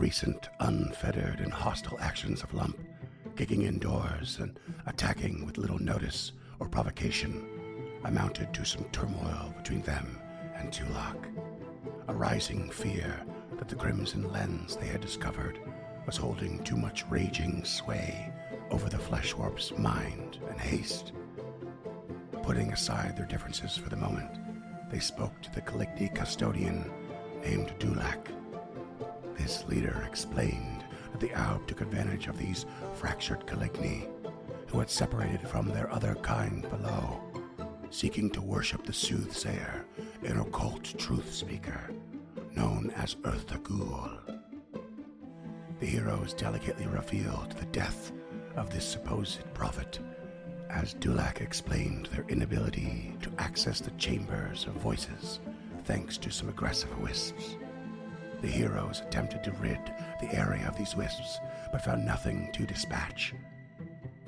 recent unfettered and hostile actions of Lump, kicking indoors and attacking with little notice or provocation, amounted to some turmoil between them and Tulak. A rising fear that the crimson lens they had discovered was holding too much raging sway over the Fleshwarp's mind and haste. Putting aside their differences for the moment, they spoke to the Caligni custodian named Dulak. This leader explained that the Aub took advantage of these fractured Caligni, who had separated from their other kind below, seeking to worship the soothsayer, an occult truth speaker, known as Earthagul. The heroes delicately revealed the death of this supposed prophet, as Dulak explained their inability to access the chambers of voices thanks to some aggressive wisps. The heroes attempted to rid the area of these wisps, but found nothing to dispatch.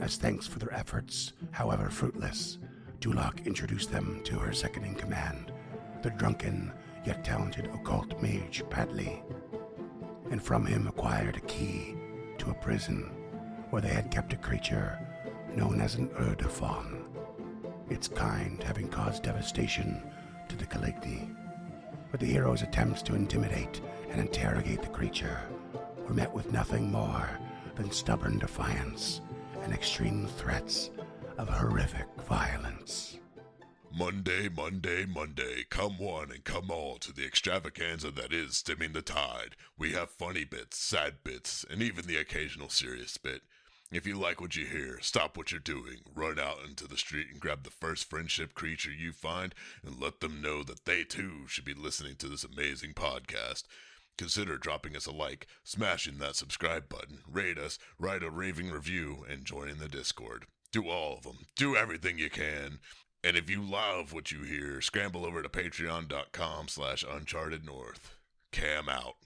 As thanks for their efforts, however fruitless, Dulak introduced them to her second-in-command, the drunken yet talented occult mage Padley, and from him acquired a key to a prison where they had kept a creature known as an Urdafon, its kind having caused devastation to the Caligni. But the heroes' attempts to intimidate and interrogate the creature were met with nothing more than stubborn defiance and extreme threats of horrific violence. Monday, Monday, Monday, come one and come all to the extravaganza that is Stemming the Tide. We have funny bits, sad bits, and even the occasional serious bit. If you like what you hear, stop what you're doing, run out into the street and grab the first friendship creature you find and let them know that they too should be listening to this amazing podcast. Consider dropping us a like, smashing that subscribe button, rate us, write a raving review, and joining the Discord. Do all of them. Do everything you can. And if you love what you hear, scramble over to patreon.com/unchartednorth. Cam out.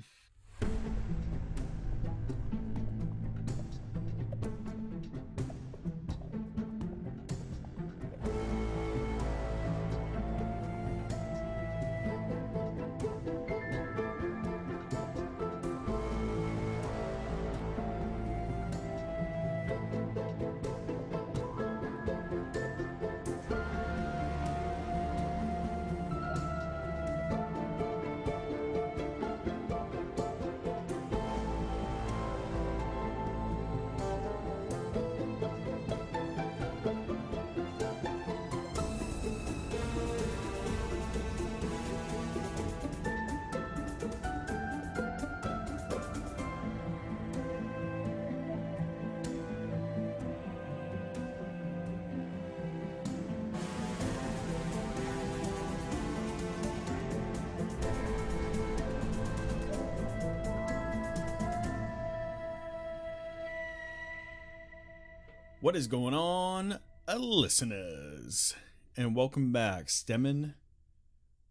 What is going on, listeners? And welcome back, Stemming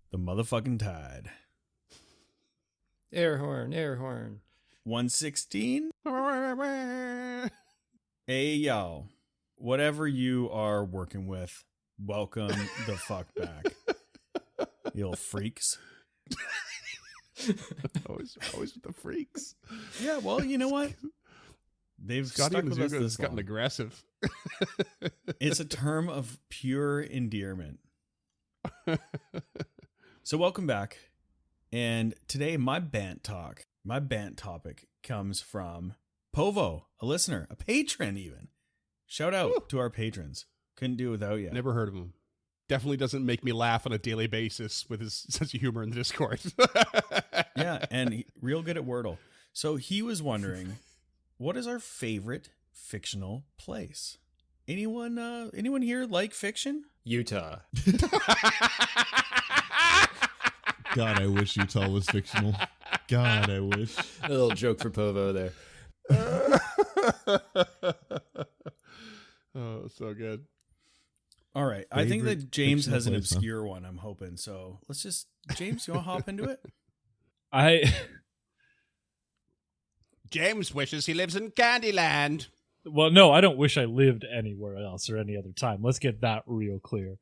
the Motherfucking Tide. Air horn, air horn. 116? Hey, y'all. Whatever you are working with, welcome the fuck back. You little freaks. always with the freaks. Yeah, well, you know what? They've Scotty stuck with us has this gotten long. aggressive. It's a term of pure endearment. So welcome back. And today my bant topic comes from Povo, a listener, a patron even. Shout out to our patrons. Couldn't do it without you. Never heard of him. Definitely doesn't make me laugh on a daily basis with his sense of humor in the Discord. Yeah, and real good at Wordle. So he was wondering, what is our favorite fictional place? Anyone here like fiction? Utah. God, I wish Utah was fictional. God, I wish. A little joke for Povo there. Oh, so good. All right. I think that James fictional has an place, huh? obscure one, I'm hoping. So let's just, James, you want to hop into it? James wishes he lives in Candyland. Well, no, I don't wish I lived anywhere else or any other time. Let's get that real clear.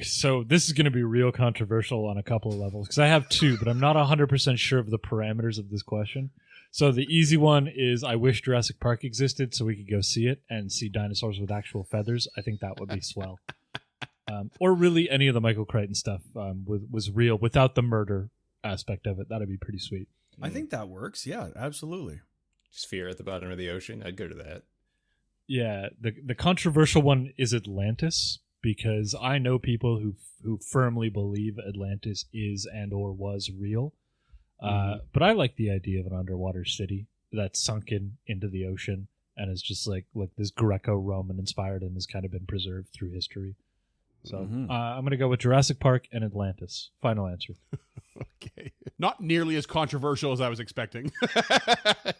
So this is going to be real controversial on a couple of levels because I have two, but I'm not 100% sure of the parameters of this question. So the easy one is I wish Jurassic Park existed so we could go see it and see dinosaurs with actual feathers. I think that would be swell. Or really any of the Michael Crichton stuff was real without the murder aspect of it. That'd be pretty sweet. I think that works. Yeah, absolutely. Sphere at the bottom of the ocean. I'd go to that. Yeah, the controversial one is Atlantis, because I know people who firmly believe Atlantis is and or was real. But I like the idea of an underwater city that's sunken into the ocean and is just like this Greco-Roman inspired and has kind of been preserved through history. So I'm going to go with Jurassic Park and Atlantis. Final answer. Okay. Not nearly as controversial as I was expecting.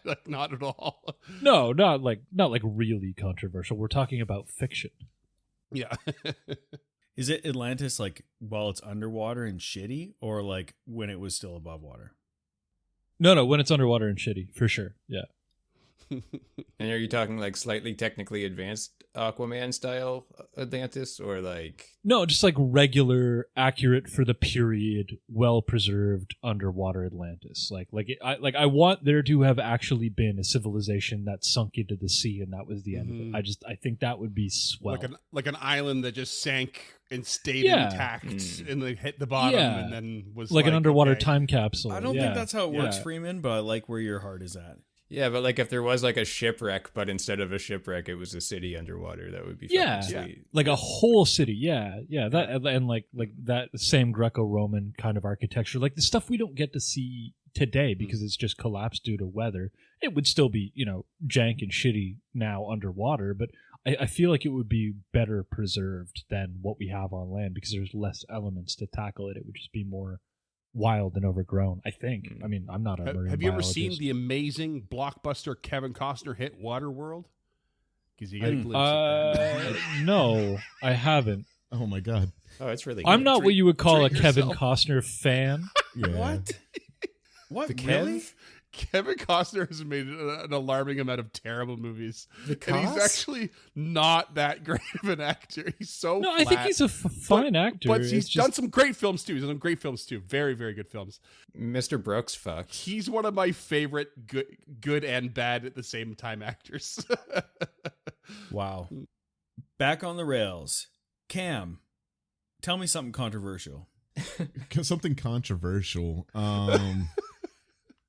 Like, not at all. No, not like really controversial. We're talking about fiction. Yeah. Is it Atlantis like while it's underwater and shitty, or like when it was still above water? No, when it's underwater and shitty, for sure. Yeah. And are you talking like slightly technically advanced Aquaman style Atlantis, or like No, just like regular, accurate for the period, well preserved underwater Atlantis. I want there to have actually been a civilization that sunk into the sea, and that was the end of it. I think that would be swell. Like an island that just sank and stayed intact and like hit the bottom and then was like an underwater okay. time capsule. I don't think that's how it works, Freeman, but I like where your heart is at. Yeah, but like if there was like a shipwreck, but instead of a shipwreck, it was a city underwater, that would be fucking sweet. Like a whole city. Yeah. That and like that same Greco-Roman kind of architecture, like the stuff we don't get to see today because it's just collapsed due to weather. It would still be, jank and shitty now underwater, but I feel like it would be better preserved than what we have on land because there's less elements to tackle it. It would just be more wild and overgrown, I think. I mean, I'm not a marine Have you ever biologist. seen the amazing blockbuster Kevin Costner hit Waterworld? Because you get a glimpse at that. No, I haven't. Oh my god. Oh, it's really good. I'm not what you would call a treat Kevin yourself. Costner fan. Yeah. What? What? The Really? Kevin Costner has made an alarming amount of terrible movies. Because? And he's actually not that great of an actor. He's so No, I think flat. he's a fine actor. But It's he's just- done some great films too. He's done great films too. Very, very good films. Mr. Brooks fucked. He's one of my favorite good and bad at the same time actors. Wow. Back on the rails. Cam, tell me something controversial. Something controversial.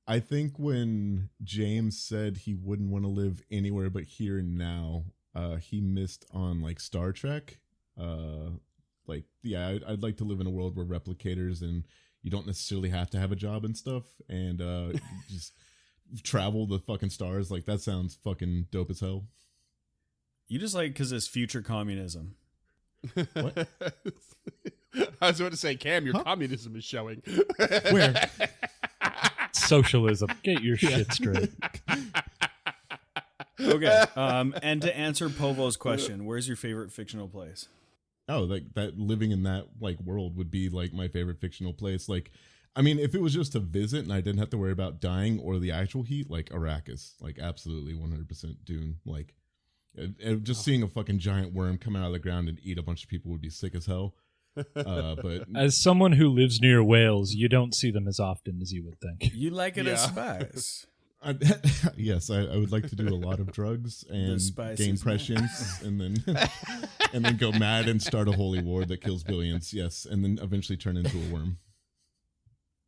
I think when James said he wouldn't want to live anywhere but here and now, he missed on like Star Trek. I'd like to live in a world where replicators and you don't necessarily have to have a job and stuff, and just travel the fucking stars. Like that sounds fucking dope as hell. You just like because it's future communism. What? I was about to say, Cam, your communism is showing. Where? socialism. Get your shit straight. Okay. And to answer Povo's question, where's your favorite fictional place? Oh, like that living in that like world would be like my favorite fictional place. Like, I mean, if it was just to visit and I didn't have to worry about dying or the actual heat, like Arrakis, like absolutely 100% Dune. Like, just seeing a fucking giant worm come out of the ground and eat a bunch of people would be sick as hell. But As someone who lives near whales, you don't see them as often as you would think. You like it as Yeah. spice. yes, I would like to do a lot of drugs and spice gain is prescience, and then go mad and start a holy war that kills billions. Yes, and then eventually turn into a worm.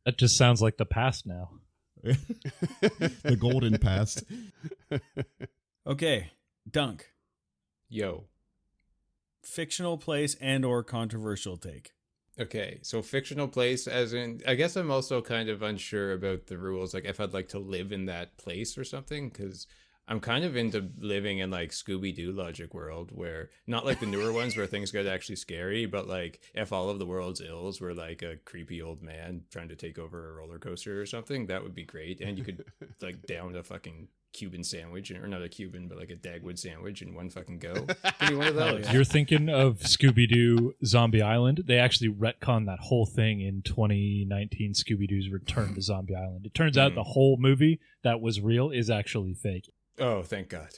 That just sounds like the past now. The golden past. Okay. Dunk. Yo. Fictional place and or controversial take. Okay, so fictional place, as in, I guess I'm also kind of unsure about the rules, like if I'd like to live in that place or something, because I'm kind of into living in like Scooby-Doo logic world, where not like the newer ones where things get actually scary, but like if all of the world's ills were like a creepy old man trying to take over a roller coaster or something, that would be great. And you could like down a fucking Cuban sandwich, or not a Cuban, but like a Dagwood sandwich in one fucking go. Give me one of those. Yeah. You're thinking of Scooby-Doo Zombie Island. They actually retconned that whole thing in 2019 Scooby-Doo's Return to Zombie Island. It turns out the whole movie that was real is actually fake. Oh, thank God.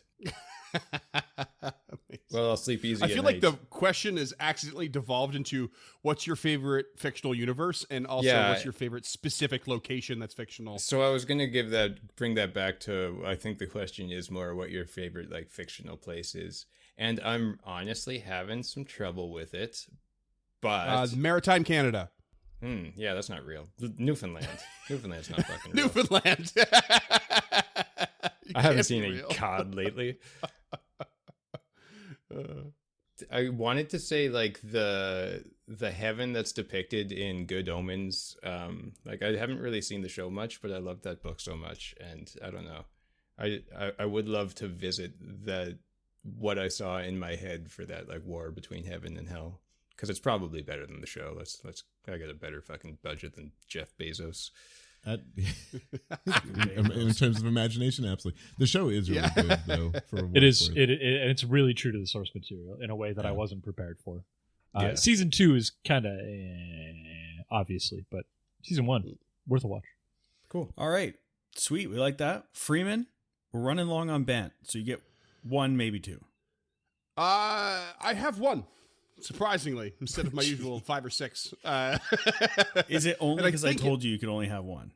Well, I'll sleep easy. I at feel like night. the question is accidentally devolved into what's your favorite fictional universe, and also Yeah. what's your favorite specific location that's fictional. So I was gonna bring that back to. I think the question is more what your favorite like fictional place is, and I'm honestly having some trouble with it. But Maritime Canada. Yeah, that's not real. Newfoundland. Newfoundland's not fucking real. Newfoundland. I haven't seen a cod lately. I wanted to say like the heaven that's depicted in Good Omens. Like I haven't really seen the show much, but I love that book so much, and I don't know. I would love to visit what I saw in my head for that like war between heaven and hell, because it's probably better than the show. I got a better fucking budget than Jeff Bezos. In terms of imagination, absolutely. The show is really good, though. For what It is. it's worth. It's really true to the source material in a way that I Yeah. wasn't prepared for. Yeah. Season 2 is kind of obviously, but season 1 worth a watch. Cool. All right. Sweet. We like that. Freeman, we're running long on Bant, so you get 1, maybe 2. I have 1, surprisingly, instead of my usual 5 or 6. Is it only And I because I think told you could only have 1?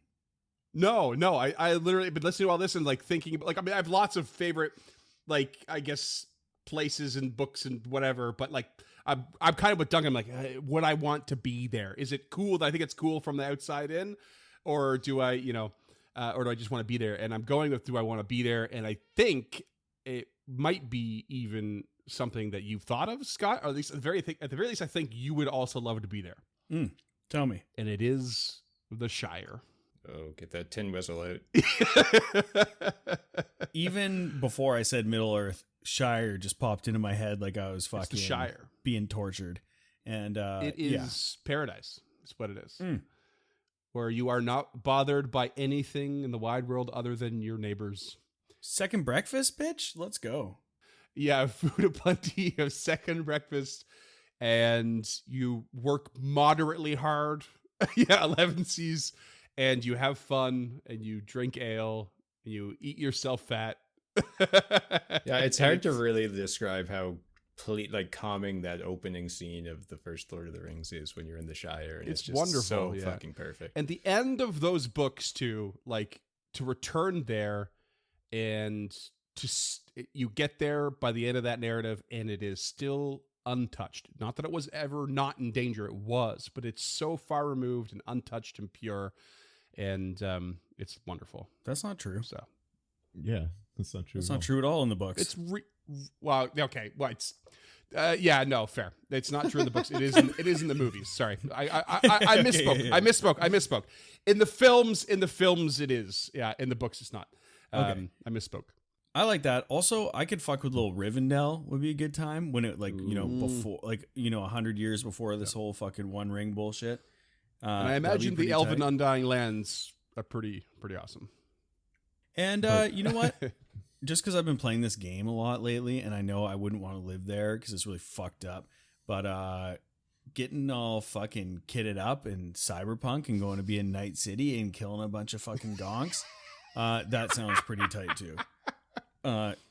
No, I literally been listening to all this and like thinking about, like, I mean, I have lots of favorite, like, I guess places and books and whatever, but like I'm kind of with Duncan. I'm like, would I want to be there? Is it cool? I think it's cool from the outside in, or do I, or do I just want to be there? And I'm going with, do I want to be there? And I think it might be even something that you've thought of, Scott, or at least at the very least, I think you would also love to be there. Tell me. And it is the Shire. Oh, get that tin whistle out. Even before I said Middle Earth, Shire just popped into my head like I was It's the fucking Shire. being tortured. And It is paradise. That's what it is. Mm. Where you are not bothered by anything in the wide world other than your neighbors. Second breakfast, bitch? Let's go. Yeah, food aplenty, you have second breakfast, and you work moderately hard. 11 C's, and you have fun, and you drink ale, and you eat yourself fat. Yeah, it's hard to really describe how calming that opening scene of the first Lord of the Rings is when you're in the Shire. And It's just wonderful, so yeah. fucking perfect. And the end of those books too, like to return there, and you get there by the end of that narrative, and it is still untouched. Not that it was ever not in danger; it was, but it's so far removed and untouched and pure, and it's wonderful. That's not true. So Yeah, that's not true. That's at all. not true at all in the books. it's well, okay, well, it's. Yeah, no, fair. It's not true in the books. It is. It is in the movies. Sorry, I misspoke. Yeah. I misspoke. In the films, it is. Yeah, in the books, it's not. Okay. I misspoke. I like that. Also, I could fuck with little Rivendell would be a good time when it before 100 years before this whole fucking One Ring bullshit. And I that'd be imagine the pretty Elven tight. Undying Lands are pretty awesome. And you know what? Just because I've been playing this game a lot lately, and I know I wouldn't want to live there because it's really fucked up. But getting all fucking kitted up in Cyberpunk and going to be in Night City and killing a bunch of fucking gonks, that sounds pretty tight too.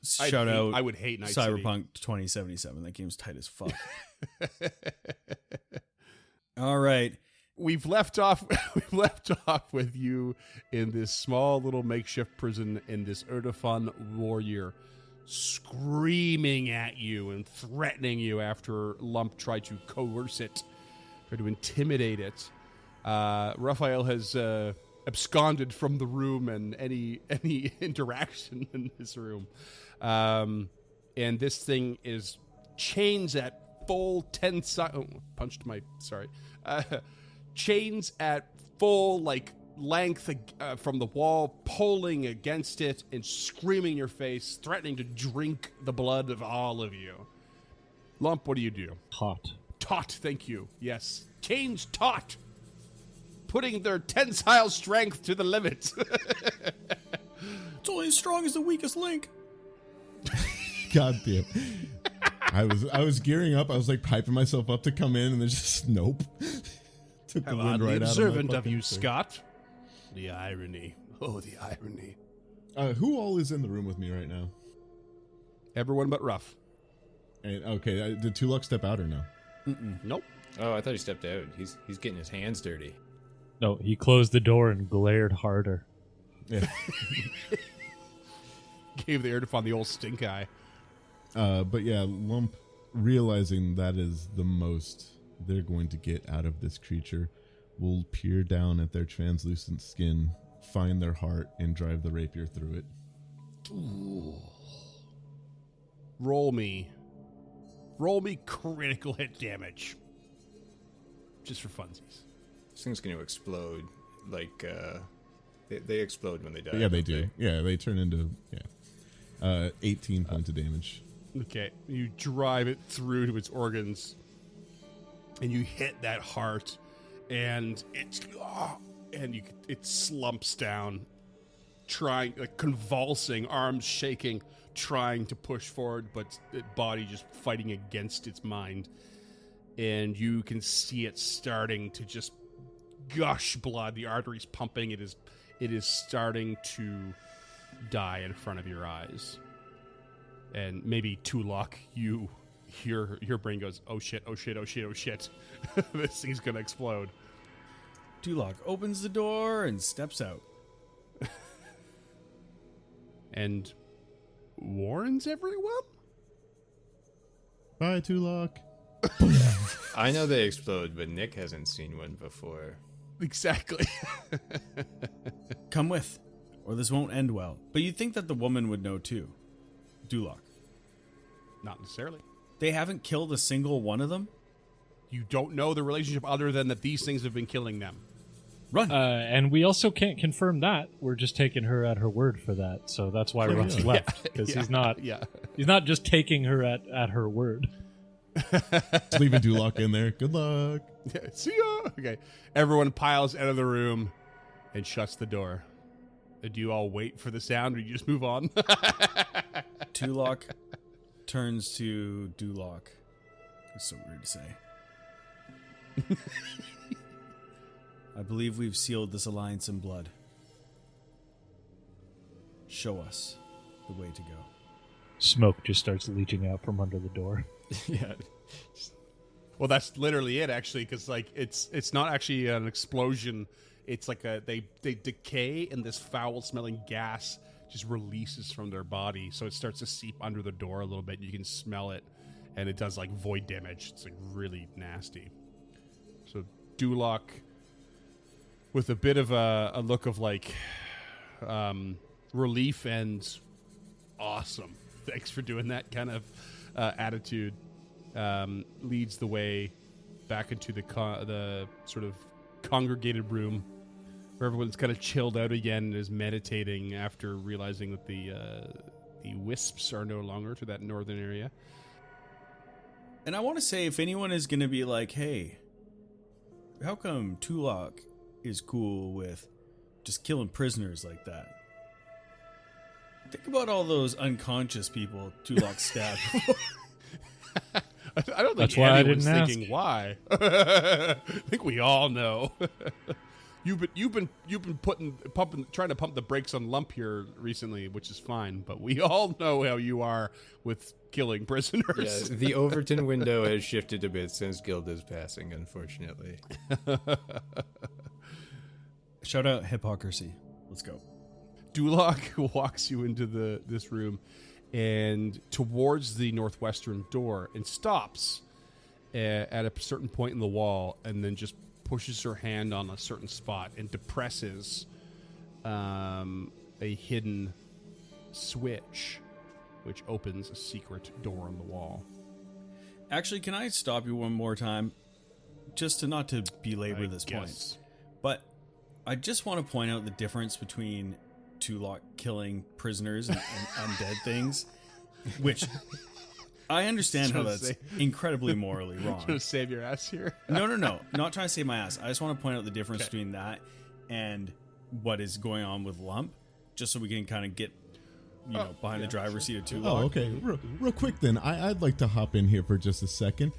Shout out! I would hate Night Cyberpunk 2077. That game's tight as fuck. All right. We've left off with you in this small little makeshift prison in this Erdofan warrior screaming at you and threatening you after Lump tried to coerce it, tried to intimidate it. Raphael has absconded from the room and any interaction in this room. And this thing is chains at full chains at full length from the wall, pulling against it and screaming in your face, threatening to drink the blood of all of you. Lump, what do you do? Taut, thank you. Yes. Chains taut. Putting their tensile strength to the limit. It's only as strong as the weakest link. God damn. I was gearing up. I was like piping myself up to come in, and then just nope. Took the wind right out observant of my of you, fucking thing. Scott. The irony. Oh, the irony. Who all is in the room with me right now? Everyone but Ruff. And okay, did Tulok step out or no? Nope. Oh, I thought he stepped out. He's getting his hands dirty. No, he closed the door and glared harder. Yeah. Gave the Erdefon the old stink eye. But yeah, Lump, realizing that is the most they're going to get out of this creature, will peer down at their translucent skin, find their heart, and drive the rapier through it. Ooh. Roll me critical hit damage. Just for funsies. This thing's going to explode. Like, they explode when they die. But yeah, they do. Yeah, they turn into 18 points of damage. Okay, you drive it through to its organs, and you hit that heart, and it slumps down, convulsing, arms shaking, trying to push forward, but its body just fighting against its mind. And you can see it starting to just gush blood. The arteries pumping. It is starting to die in front of your eyes. And maybe Tulok, your brain goes, oh shit, oh shit, oh shit, oh shit. This thing's gonna explode. Tulok opens the door and steps out. And warns everyone? Bye, Tulok. I know they explode, but Nick hasn't seen one before. Exactly. Come with, or this won't end well. But you'd think that the woman would know too. Dulok. Not necessarily. They haven't killed a single one of them? You don't know the relationship other than that these things have been killing them. Run. And we also can't confirm that. We're just taking her at her word for that. So that's why Russ left. Because he's not just taking her at her word. Just leaving Dulok in there. Good luck. Yeah, see ya. Okay. Everyone piles out of the room and shuts the door. Do you all wait for the sound or you just move on? Tulok turns to Dulok. It's so weird to say. I believe we've sealed this alliance in blood. Show us the way to go. Smoke just starts leaching out from under the door. Yeah. Well, that's literally it, actually, because like it's not actually an explosion. It's like they decay, and this foul-smelling gas just releases from their body, so it starts to seep under the door a little bit. You can smell it, and it does like void damage. It's like really nasty. So Dulok, with a bit of a look of like relief and awesome, thanks for doing that kind of attitude, leads the way back into the sort of congregated room where everyone's kind of chilled out again and is meditating after realizing that the wisps are no longer to that northern area. And I want to say, if anyone is going to be like, hey, how come Tulok is cool with just killing prisoners like that? Think about all those unconscious people Tulok stabbed. I don't think That's why I anyone's didn't ask. thinking why. I think we all know. You've been trying to pump the brakes on Lump here recently, which is fine. But we all know how you are with killing prisoners. Yeah, the Overton window has shifted a bit since Gilda's passing, unfortunately. Shout out hypocrisy. Let's go. Dulok walks you into this room and towards the northwestern door and stops at a certain point in the wall, and then just pushes her hand on a certain spot and depresses a hidden switch, which opens a secret door on the wall. Actually, can I stop you one more time? Just to not to belabor this point. But I just want to point out the difference between Tulok killing prisoners and undead things, which I understand how that's incredibly morally wrong. Trying to save your ass here? No. Not trying to save my ass. I just want to point out the difference between that and what is going on with Lump, just so we can kind of get behind the driver's seat of Tulok. Oh, okay. Real quick then, I'd like to hop in here for just a second.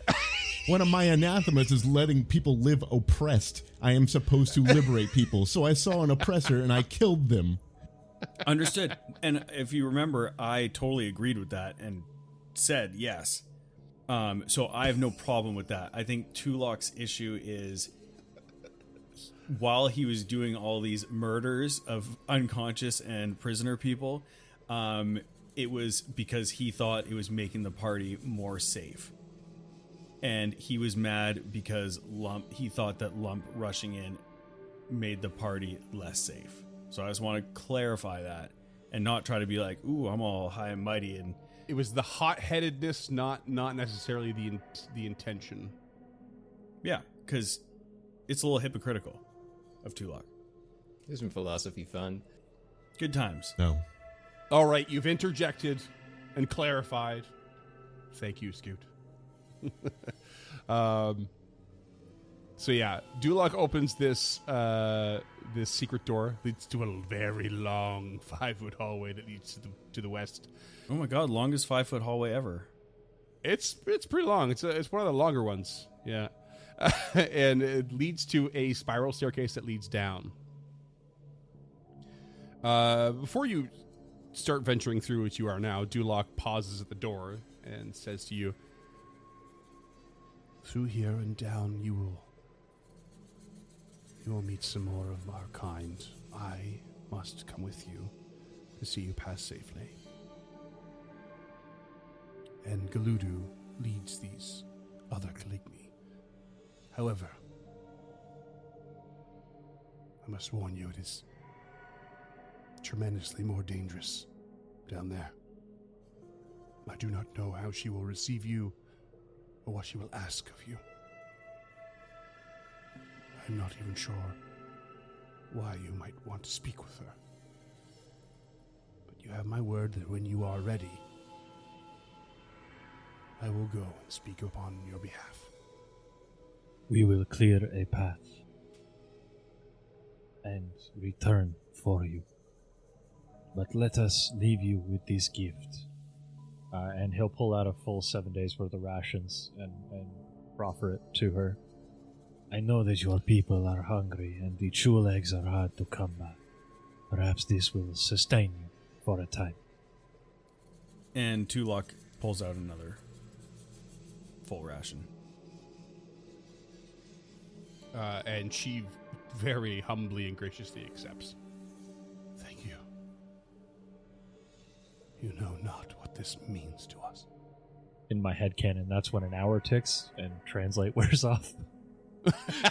One of my anathemas is letting people live oppressed. I am supposed to liberate people. So I saw an oppressor and I killed them. Understood. And if you remember, I totally agreed with that and said yes. So I have no problem with that. I think Tulok's issue is while he was doing all these murders of unconscious and prisoner people, it was because he thought it was making the party more safe. And he was mad because he thought that Lump rushing in made the party less safe. So I just want to clarify that and not try to be like, ooh, I'm all high and mighty. And It was the hot-headedness, not necessarily the intention. yeah, because it's a little hypocritical of Tulok. There's some philosophy fun. Good times. No. All right, you've interjected and clarified. Thank you, Scoot. So yeah, Dulok opens this secret door, leads to a very long 5-foot hallway that leads to the west. Oh my god, longest 5-foot hallway ever. It's pretty long. It's one of the longer ones. Yeah, and it leads to a spiral staircase that leads down. Before you start venturing through, which you are now, Dulok pauses at the door and says to you, "Through here and down, you will meet some more of our kind. I must come with you to see you pass safely. And Galudu leads these other Caligni. However, I must warn you, it is tremendously more dangerous down there. I do not know how she will receive you or what she will ask of you. I'm not even sure why you might want to speak with her. But you have my word that when you are ready, I will go and speak upon your behalf." We will clear a path and return for you. But let us leave you with this gift. And he'll pull out a full 7 days worth of rations and proffer it to her. I know that your people are hungry and the chul eggs are hard to come by. Perhaps this will sustain you for a time. And Tulok pulls out another full ration. And she very humbly and graciously accepts. "Thank you. You know not what this means to us." In my headcanon, that's when an hour ticks and translate wears off.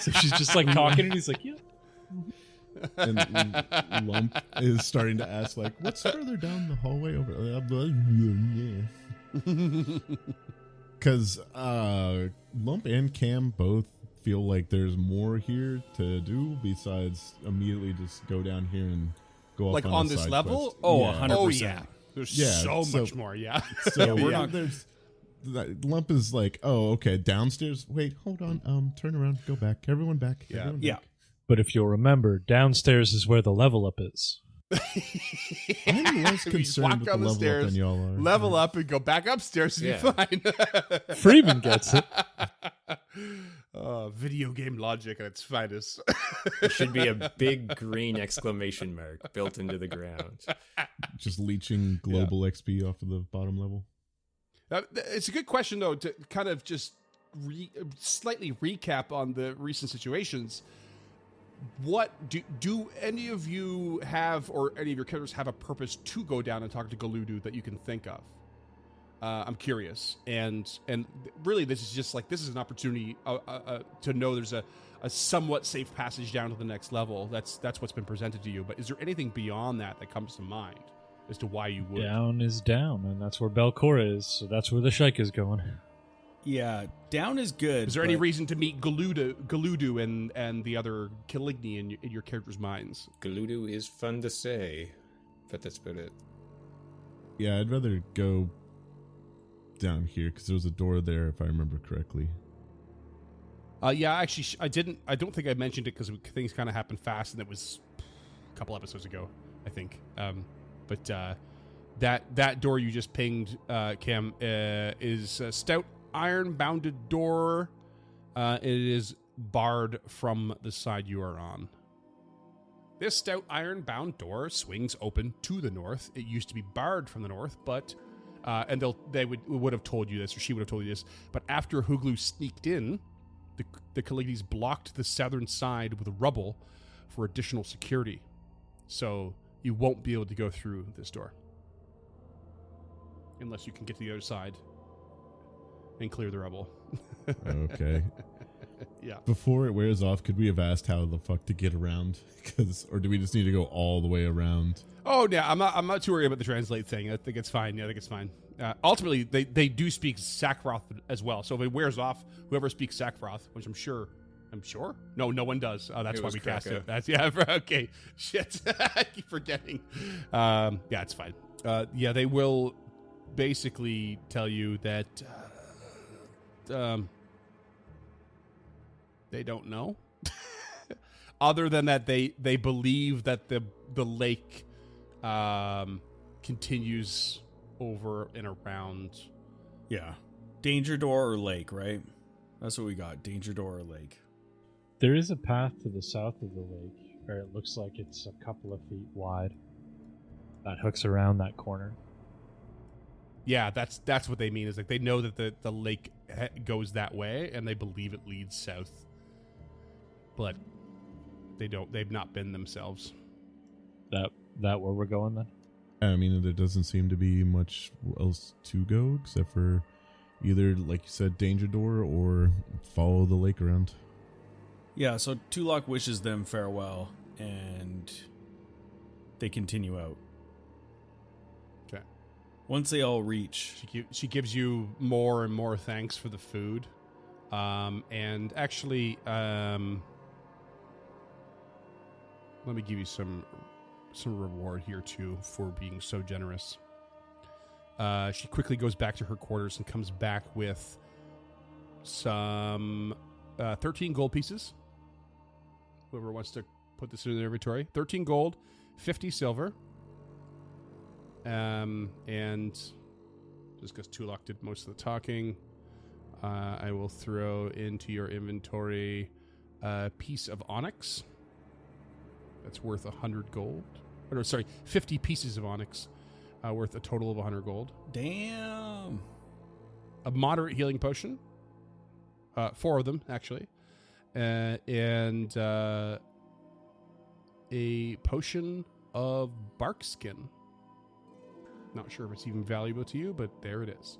So she's just like talking and he's like, yeah. And Lump is starting to ask, like, what's further down the hallway over? Because Lump and Cam both feel like there's more here to do besides immediately just go down here and go Like off on a this side level? quest. Oh, Yeah. 100%. Oh, yeah. There's Yeah, so so- much more, yeah. So we're yeah, not- there's Lump is like, oh, okay, downstairs. Wait, hold on. Turn around, go back. Everyone back. Yeah. Everyone Yeah. back. But if you'll remember, downstairs is where the level up is. I'm less We just concerned walk with the down the level up stairs, than y'all are. level up and go back upstairs and Yeah. be fine. Freeman gets it. Video game logic at its finest. There should be a big green exclamation mark built into the ground. Just leeching global XP off of the bottom level. It's a good question, though, to kind of just slightly recap on the recent situations. What do any of you have, or any of your characters have a purpose to go down and talk to Galudu that you can think of? I'm curious, and really, this is just like, this is an opportunity to know there's a somewhat safe passage down to the next level. That's what's been presented to you. But is there anything beyond that comes to mind as to why you would? Down is down, and that's where Belcora is, so that's where the Sheik is going. Yeah, down is good. Is there any but reason to meet Galudu and the other Caligni in your characters' minds? Galudu is fun to say, but that's about it. Yeah, I'd rather go down here because there was a door there, if I remember correctly. Yeah, actually, I didn't. I don't think I mentioned it because things kind of happened fast, and it was a couple episodes ago, I think. But that door you just pinged, Cam, is a stout iron-bounded door. It is barred from the side you are on. This stout iron-bound door swings open to the north. It used to be barred from the north, but and they would have told you this, or she would have told you this. But after Huglu sneaked in, the Calignes blocked the southern side with rubble for additional security. So you won't be able to go through this door unless you can get to the other side and clear the rubble. Okay. Yeah. Before it wears off, could we have asked how the fuck to get around? Or do we just need to go all the way around? Oh yeah, I'm not too worried about the translate thing. I think it's fine. Yeah, I think it's fine. Ultimately, they do speak Sakroth as well. So if it wears off, whoever speaks Sakroth, which I'm sure. No one does. That's why we cast it. That's okay. Shit, I keep forgetting. Yeah, it's fine. Yeah, they will basically tell you that they don't know. Other than that, they believe that the lake continues over and around. Yeah. Danger door or lake, right? That's what we got. Danger door or lake. There is a path to the south of the lake where it looks like it's a couple of feet wide that hooks around that corner. Yeah, that's what they mean. Is like they know that the lake goes that way, and they believe it leads south, but they've not been themselves. That where we're going then? I mean, there doesn't seem to be much else to go except for either, like you said, danger door or follow the lake around. Yeah, so Tulok wishes them farewell, and they continue out. Okay. Once they all reach... She gives you more and more thanks for the food. And actually, let me give you some reward here, too, for being so generous. She quickly goes back to her quarters and comes back with some 13 gold pieces. Whoever wants to put this in their inventory. 13 gold, 50 silver. And just because Tulok did most of the talking, I will throw into your inventory a piece of onyx. That's worth 100 gold. Or, sorry, 50 pieces of onyx worth a total of 100 gold. Damn. A moderate healing potion. 4 of them, actually. And a potion of bark skin. Not sure if it's even valuable to you, but there it is.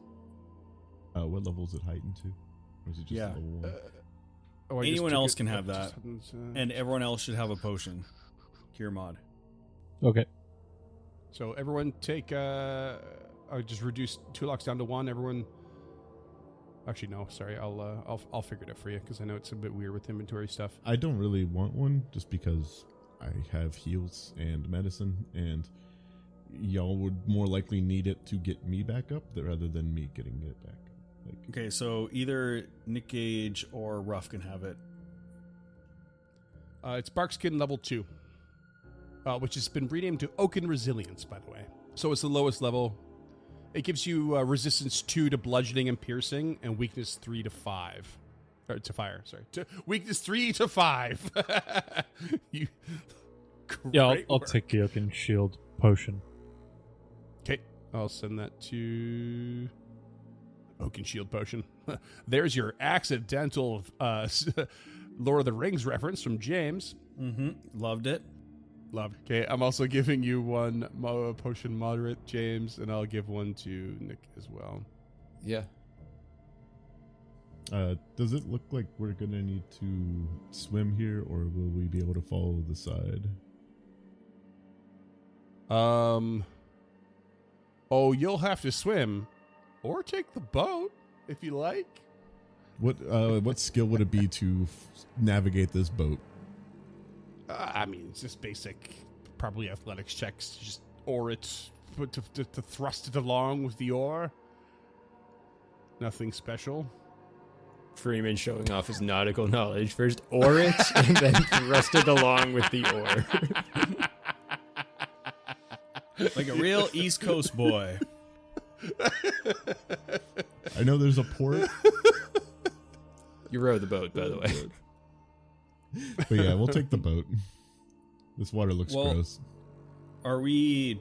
What level is it heightened to? Or is it just level 1? Anyone else can have that. And everyone else should have a potion. Cure mod. Okay. So everyone take... I just reduced 2 locks down to 1. Everyone... Actually, no. Sorry, I'll figure it out for you because I know it's a bit weird with inventory stuff. I don't really want one just because I have heals and medicine, and y'all would more likely need it to get me back up rather than me getting it back. Okay, so either Nick Gage or Ruff can have it. It's Barkskin level 2, which has been renamed to Oaken Resilience, by the way. So it's the lowest level. It gives you resistance 2 to bludgeoning and piercing, and weakness 3 to 5. Or to fire, sorry. Weakness 3 to 5. I'll take the Oaken Shield potion. Okay, I'll send that to Oaken Shield potion. There's your accidental Lord of the Rings reference from James. Mm-hmm. Loved it. Loved. Okay, I'm also giving you one potion moderate, James, and I'll give one to Nick as well. Yeah. Does it look like we're gonna need to swim here, or will we be able to follow the side? Oh, you'll have to swim, or take the boat if you like. What skill would it be to navigate this boat? I mean, it's just basic, probably athletics checks. Just oar it, to thrust it along with the oar. Nothing special. Freeman showing off his nautical knowledge. First oar it, and then thrust it along with the oar. Like a real East Coast boy. I know there's a port. You rowed the boat, by the way. But yeah, we'll take the boat. This water looks gross. Are we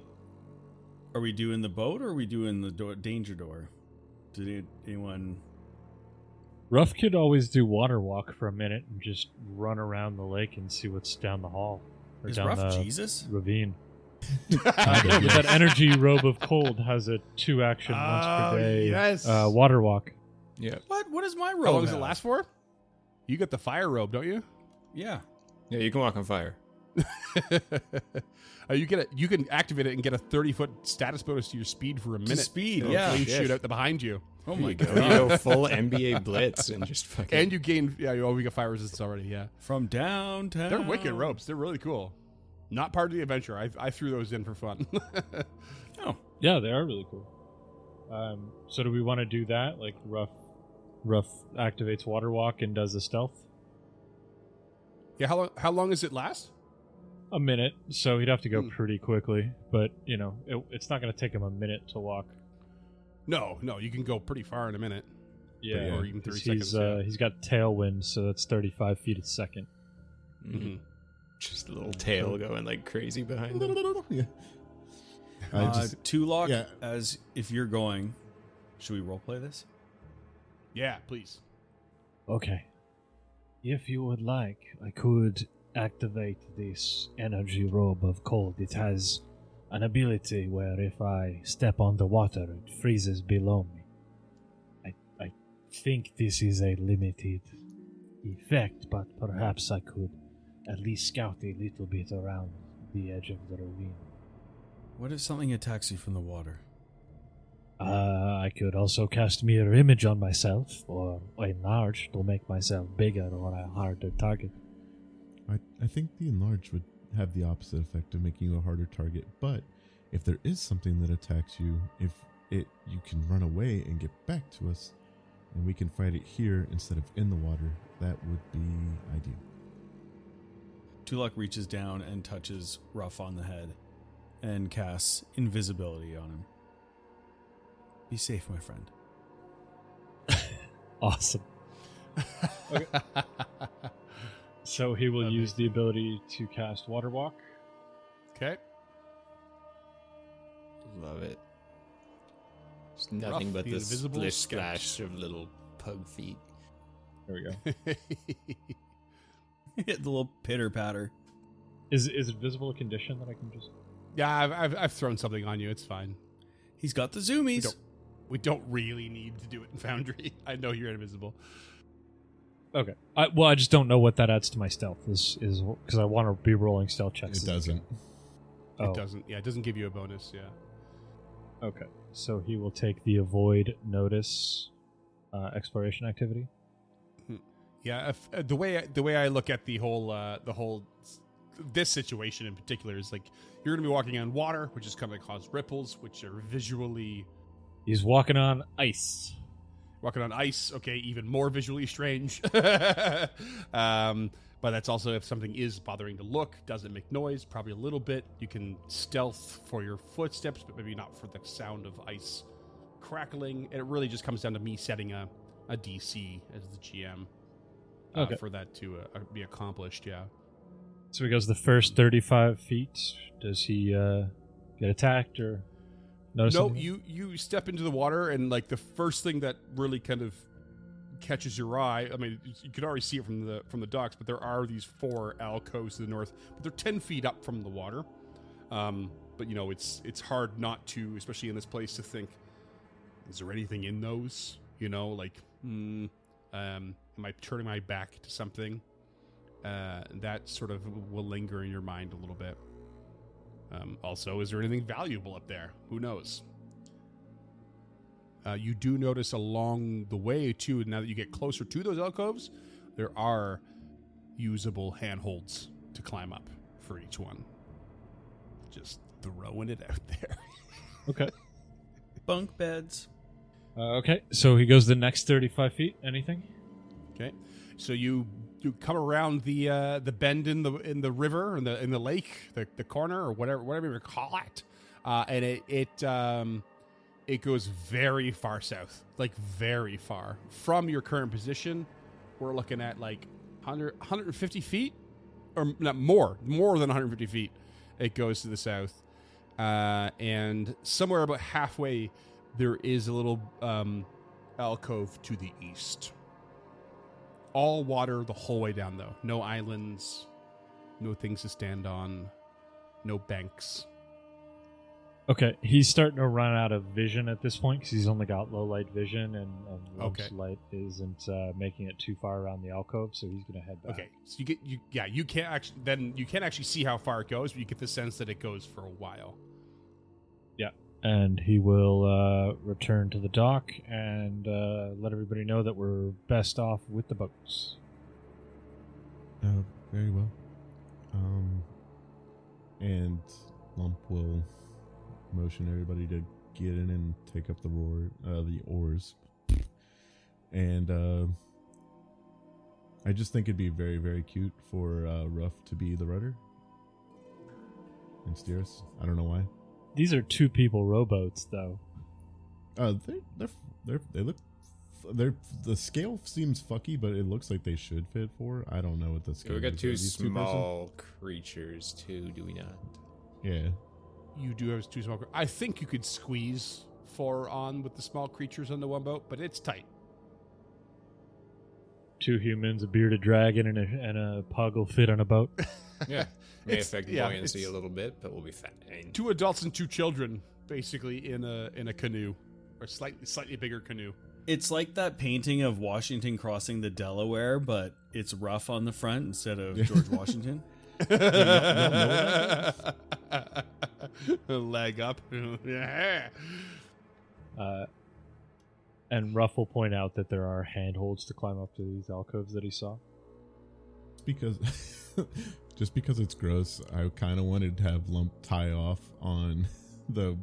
Are we doing the boat or are we doing the danger door? Did anyone? Ruff could always do water walk for a minute and just run around the lake and see what's down the hall. Or Is down Ruff the Jesus? ravine. That energy robe of cold has a 2 action once per day. Yes. Water walk. Yeah. What does my robe How long does it have? last for? You got the fire robe, don't you? Yeah. Yeah, you can walk on fire. You can activate it and get a 30-foot status bonus to your speed for a minute. speed, It'll yeah. flame Shit. shoot out the behind you. Oh my You god. go full NBA blitz and just fucking. And you gain, we got fire resistance already, yeah. From downtown. They're wicked ropes. They're really cool. Not part of the adventure. I threw those in for fun. Oh. Yeah, they are really cool. So do we want to do that? Like Ruff activates water walk and does the stealth? Yeah, how long does it last? A minute, so he'd have to go pretty quickly. But, it's not going to take him a minute to walk. No, you can go pretty far in a minute. Yeah, Or even 30 he's, seconds. he's got tailwind, so that's 35 feet a second. Mm-hmm. Just a little tail going like crazy behind him. Yeah. I just, Tulok, yeah. as if you're going, should we roleplay this? Yeah, please. Okay. If you would like, I could activate this energy robe of cold. It has an ability where if I step on the water, it freezes below me. I think this is a limited effect, but perhaps I could at least scout a little bit around the edge of the ravine. What if something attacks you from the water? I could also cast mirror image on myself, or enlarge to make myself bigger or a harder target. I think the enlarge would have the opposite effect of making you a harder target, but if there is something that attacks you, you can run away and get back to us, and we can fight it here instead of in the water, that would be ideal. Tulok reaches down and touches Ruff on the head and casts invisibility on him. Be safe, my friend. Awesome. Okay. So he will use the ability to cast Water Walk. Okay. Love it. It's nothing Ruff, but the the invisible splish scout. splash of little pug feet. There we go. Hit the little pitter patter. Is it visible a condition that I can just... Yeah, I've thrown something on you. It's fine. He's got the zoomies. We don't really need to do it in Foundry. I know you're invisible. Okay. I just don't know what that adds to my stealth. Is because I want to be rolling stealth checks. It doesn't. Oh. It doesn't. Yeah, it doesn't give you a bonus. Yeah. Okay. So he will take the avoid notice exploration activity. Yeah. The way I look at the whole this situation in particular is like you're going to be walking on water, which is going to cause ripples, which are visually. He's walking on ice. Walking on ice, okay, even more visually strange. But that's also if something is bothering to look, doesn't make noise, probably a little bit. You can stealth for your footsteps, but maybe not for the sound of ice crackling. And it really just comes down to me setting a DC as the GM Okay. for that to be accomplished, yeah. So he goes the first 35 feet. Does he get attacked or notice No, anything? you step into the water, and like the first thing that really kind of catches your eye. I mean, you can already see it from the docks, but there are these 4 alcoves to the north, but they're 10 feet up from the water. But it's hard not to, especially in this place, to think: is there anything in those? Am I turning my back to something? That sort of will linger in your mind a little bit. Also, is there anything valuable up there? Who knows? You do notice along the way, too, now that you get closer to those alcoves, there are usable handholds to climb up for each one. Just throwing it out there. Okay. Bunk beds. Okay, so he goes the next 35 feet. Anything? Okay, so you come around the bend in the river, in the lake, the corner, or whatever you call it, and it goes very far south, like very far from your current position. We're looking at like 150 feet, or not more than 150 feet. It goes to the south, And somewhere about halfway, there is a little alcove to the east. All water the whole way down, though. No islands, no things to stand on, no banks. Okay, he's starting to run out of vision at this point because he's only got low light vision, and Lump's light isn't making it too far around the alcove, so he's going to head back. Okay, so you can't actually see how far it goes, but you get the sense that it goes for a while. Yeah, and he will return to the dock and let everybody know that we're best off with the boats. Very well. And Lump will motion everybody to get in and take up the oars. And I just think it'd be very, very cute for Ruff to be the rudder and steer us. I don't know why. These are 2-people rowboats, though. The scale seems fucky, but it looks like they should fit 4. I don't know what the scale We got is. 2 Are these 2 small creatures too, do we not? Yeah. You do have 2 small. I think you could squeeze 4 on with the small creatures on the one boat, but it's tight. 2 humans, a bearded dragon, and a pug will fit on a boat. Yeah. May affect buoyancy it's a little bit, but we'll be fine. 2 adults and 2 children, basically in a canoe, or slightly bigger canoe. It's like that painting of Washington crossing the Delaware, but it's rough on the front instead of George Washington. Leg up. Yeah. And Ruff will point out that there are handholds to climb up to these alcoves that he saw. Because just because it's gross, I kind of wanted to have Lump tie off on the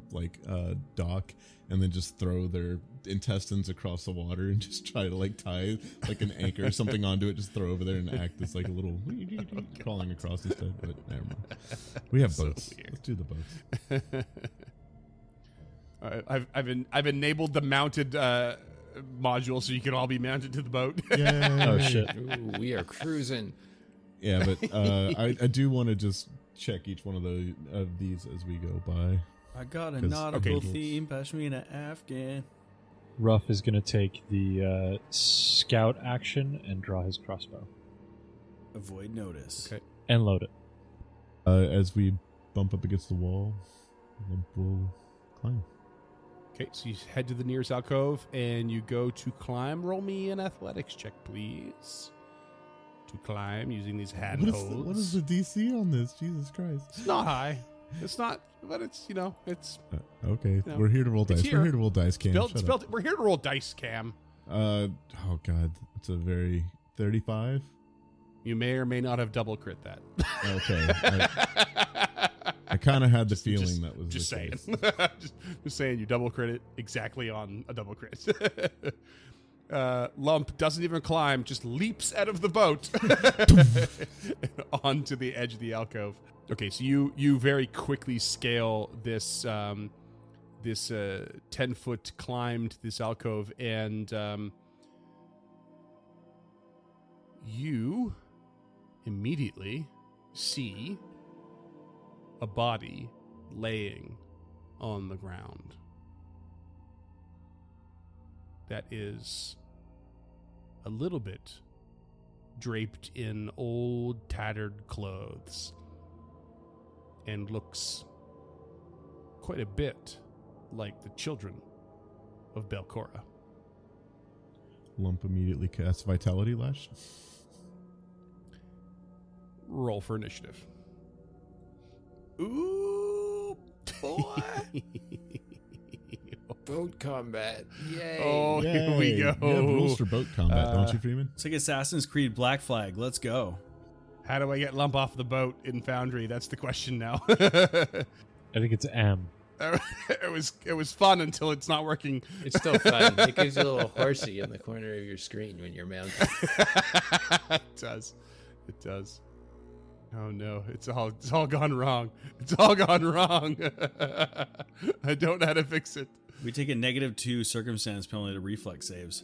dock and then just throw their intestines across the water and just try to tie like an anchor or something onto it, just throw over there and act as like a little crawling across instead. But never mind. We have boats. Let's do the boats. I've enabled the mounted module so you can all be mounted to the boat. Yeah. Oh shit! Ooh, we are cruising. Yeah, but I do want to just check each one of these as we go by. I got a 'Cause- nautical okay. theme, Pashmina Afghan. Ruff is going to take the scout action and draw his crossbow Avoid notice. Okay. and load it. As we bump up against the wall, Lump will climb. Okay, so you head to the nearest alcove and you go to climb. Roll me an athletics check, please. To climb using these handholds. What is the DC on this? Jesus Christ. It's not high. It's not, but it's, it's Okay, No. we're here to roll dice. here. We're here to roll dice, Cam. built. Shut It's up. built. We're here to roll dice, Cam. Oh God, it's a very 35. You may or may not have double crit that. Okay, I kind of had the feeling that was Just the saying. case. just saying you double crit it exactly on a double crit. Lump doesn't even climb, just leaps out of the boat onto the edge of the alcove. Okay, so you very quickly scale this 10-foot climb to this alcove, and you immediately see a body laying on the ground. That is a little bit draped in old, tattered clothes and looks quite a bit like the children of Belcora. Lump immediately casts Vitality Lash. Roll for initiative. Ooh, boy. Boat combat. Yay. Oh, here we Yay. go. You have rules for boat combat, don't you, Freeman? It's like Assassin's Creed Black Flag. Let's go. How do I get Lump off the boat in Foundry? That's the question now. I think it's M. It was fun until it's not working. It's still fun. It gives you a little horsey in the corner of your screen when you're mounted. It does. It does. Oh no, it's all gone wrong. It's all gone wrong. I don't know how to fix it. We take a -2 circumstance penalty to reflex saves.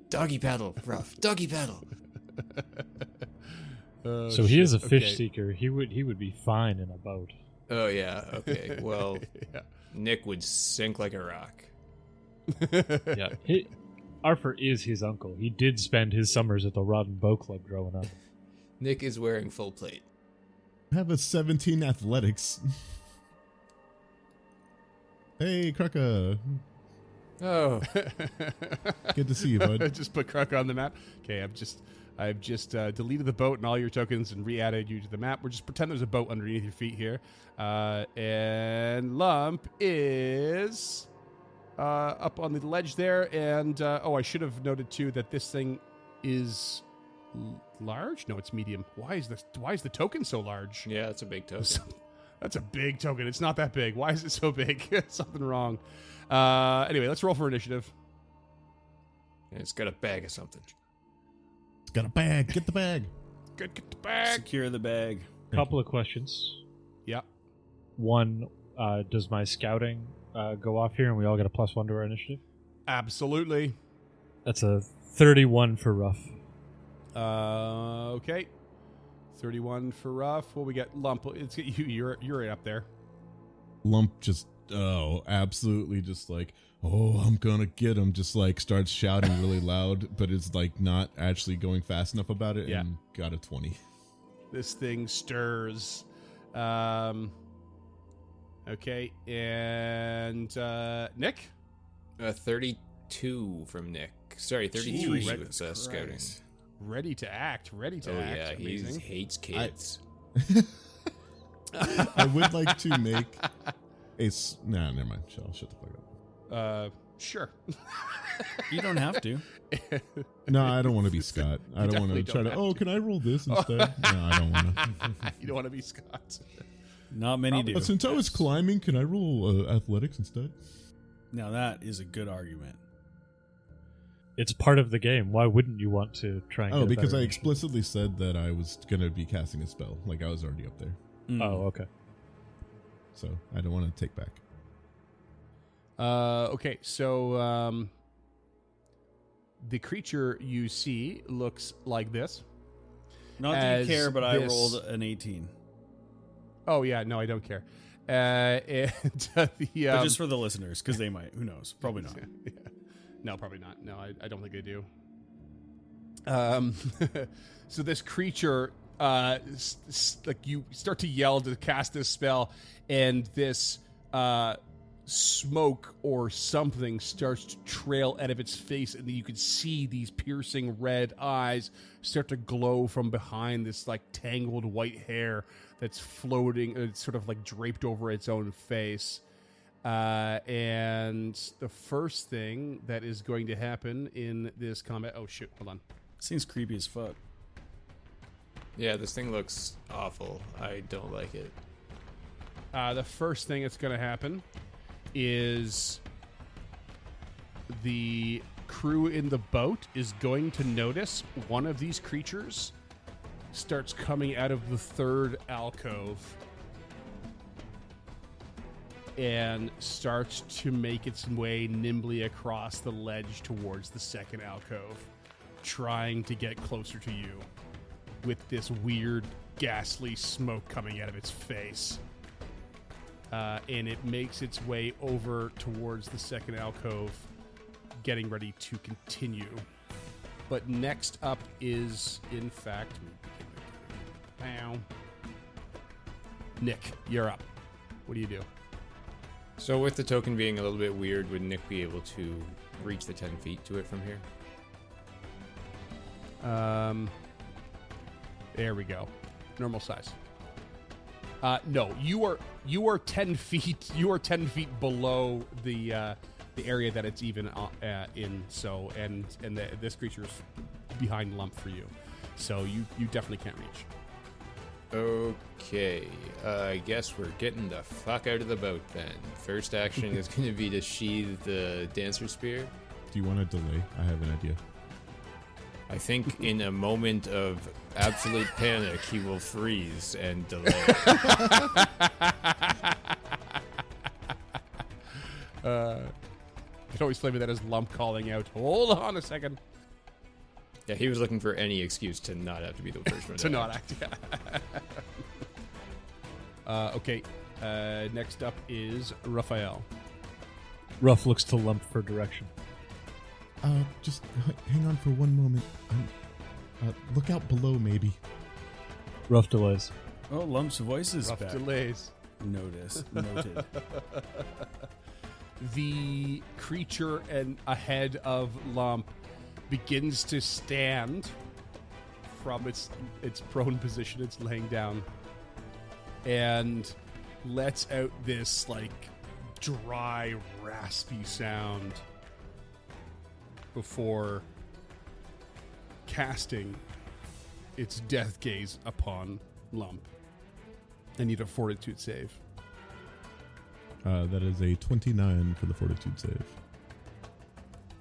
Doggy paddle, Ruff. Doggy paddle. Oh, So he is a shit. fish Okay. seeker. He would be fine in a boat. Oh, yeah. Okay. Well, Yeah. Nick would sink like a rock. Yeah. Arthur is his uncle. He did spend his summers at the Rod and Bow Club growing up. Nick is wearing full plate. I have a 17 athletics. Hey, Krucka. Oh, Good to see you, bud. Just put Kruk on the map. Okay, I've just deleted the boat and all your tokens and re-added you to the map. We're just pretend there's a boat underneath your feet here. And Lump is up on the ledge there. And I should have noted too that this thing is large. No, it's medium. Why is the token so large? yeah, that's a big token. That's a big token. It's not that big. Why is it so big? Something wrong. Anyway, let's roll for initiative. It's got a bag of something. It's got a bag. Get the bag. Good, get the bag. Secure the bag. Couple of questions. Yeah. One, does my scouting go off here and we all get a +1 to our initiative? Absolutely. That's a 31 for rough. Okay. 31 for rough. What we got? Lump. It's you. You're right up there. Lump just, absolutely just like, I'm gonna get him. Just like starts shouting really loud, but it's like not actually going fast enough about it. Yeah. And got a 20. This thing stirs. Okay. And Nick. 32 from Nick. Sorry, 33 Jeez, with scouting. Christ. Ready to act. Ready to Oh, act. yeah, he Amazing. hates kids. I would like to make nah, never mind. I'll shut the fuck up. Sure. You don't have to. No, I don't want to be Scott. I don't want to definitely try don't to. have Can I roll this instead? No, I don't want to. You don't want to be Scott. Not many do. Since I was climbing, can I roll athletics instead? Now that is a good argument. It's part of the game. Why wouldn't you want to try and get a Because better I initiative? explicitly said that I was gonna be casting a spell. Like I was already up there, Mm. Oh, okay. so I don't want to take back. Okay, so the creature you see looks like this. Not that you as care, but I this- rolled an 18. Oh yeah, no, I don't care. And But just for the listeners, because they might. Who knows? Probably not. yeah. No, probably not. No, I don't think they do. So this creature, like you start to yell to cast this spell, and this smoke or something starts to trail out of its face, and you can see these piercing red eyes start to glow from behind this like tangled white hair that's floating. It's sort of like draped over its own face. And the first thing that is going to happen in this combat... Oh, shoot. Hold on. Seems creepy as fuck. Yeah, this thing looks awful. I don't like it. The first thing that's going to happen is the crew in the boat is going to notice one of these creatures starts coming out of the third alcove and starts to make its way nimbly across the ledge towards the second alcove, trying to get closer to you with this weird, ghastly smoke coming out of its face. And it makes its way over towards the second alcove, getting ready to continue. But next up is, in fact... Nick, you're up. What do you do? So with the token being a little bit weird, would Nick be able to reach the 10 feet to it from here? There we go. Normal size. No, you are 10 feet. You are 10 feet below the area that it's even in. So this creature's behind Lump for you. So you definitely can't reach. Okay, I guess we're getting the fuck out of the boat then. First action is going to be to sheathe the dancer spear. Do you want to delay? I have an idea. I think in a moment of absolute panic, he will freeze and delay. You can always flavor that as Lump calling out, "Hold on a second." Yeah, he was looking for any excuse to not have to be the first one To not act. Yeah. Okay. Next up is Raphael. Ruff looks to Lump for direction. Just hang on for one moment. Look out below, maybe. Ruff delays. Oh, Lump's voice is Rough back. delays. Noted. The creature ahead of Lump begins to stand from its prone position. It's laying down and lets out this like dry, raspy sound before casting its death gaze upon Lump. I need a fortitude save. That is a 29 for the fortitude save.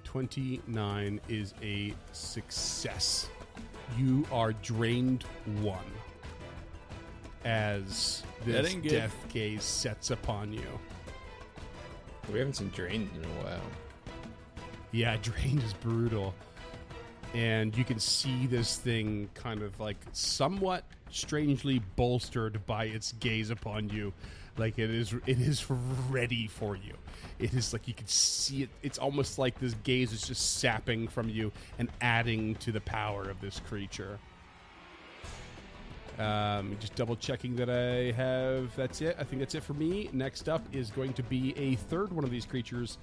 29 is a success. You are drained 1 as That this ain't good. death gaze sets upon you. We haven't seen drained in a while. Yeah, drained is brutal. And you can see this thing kind of like somewhat strangely bolstered by its gaze upon you. Like it is ready for you. It is like you can see it. It's almost like this gaze is just sapping from you and adding to the power of this creature. Just double checking that I have. That's it. I think that's it for me. Next up is going to be a third one of these creatures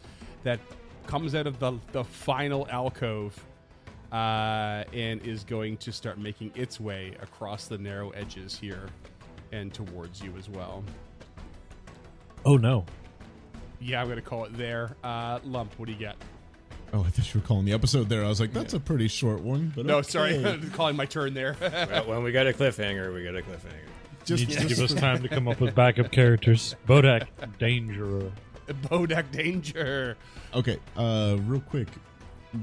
that comes out of the final alcove and is going to start making its way across the narrow edges here and towards you as well. Oh no. Yeah, I'm going to call it there. Lump, what do you get? Oh, I thought you were calling the episode there. I was like, that's a pretty short one. But No, okay. sorry. I'm calling my turn there. Well, when we got a cliffhanger, we got a cliffhanger. Just, Needs to give us time to come up with backup characters. Bodak, Danger. Bodak Danger. Okay, real quick.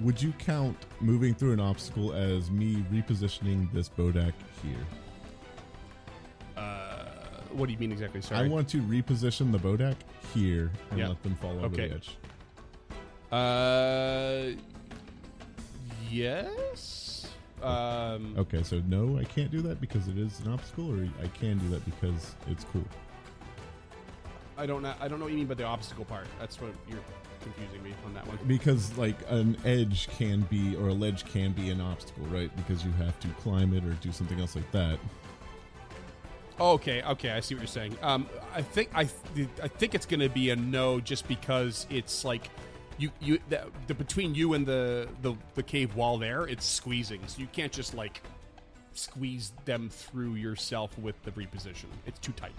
Would you count moving through an obstacle as me repositioning this Bodak here? What do you mean exactly? Sorry. I want to reposition the Bodak here and Yeah. let them fall over Okay. the edge. Yes. Okay, so no, I can't do that because it is an obstacle, or I can do that because it's cool. I don't know what you mean by the obstacle part. That's what you're confusing me on that one. Because like an edge can be, or a ledge can be an obstacle, right? Because you have to climb it or do something else like that. Okay, I see what you're saying. I think it's gonna be a no, just because it's like the between you and the cave wall there, it's squeezing, so you can't just like squeeze them through yourself with the reposition. It's too tight.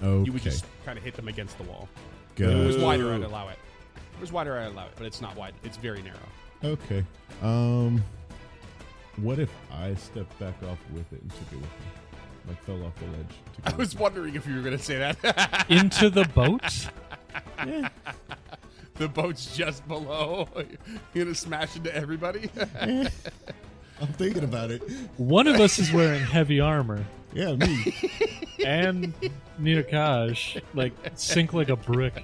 Okay. You would just kind of hit them against the wall. Good. If it was wider, I'd allow it. If it was wider, I'd allow it, but it's not wide. It's very narrow. Okay. What if I stepped back off with it and took it with me? Like fell off the ledge. Took it I with was me. wondering if you were gonna say that. Into the boat? The boat's just below. You're gonna smash into everybody. I'm thinking about it. One of us is wearing heavy armor, Yeah, me. and Ninakash, like, sink like a brick.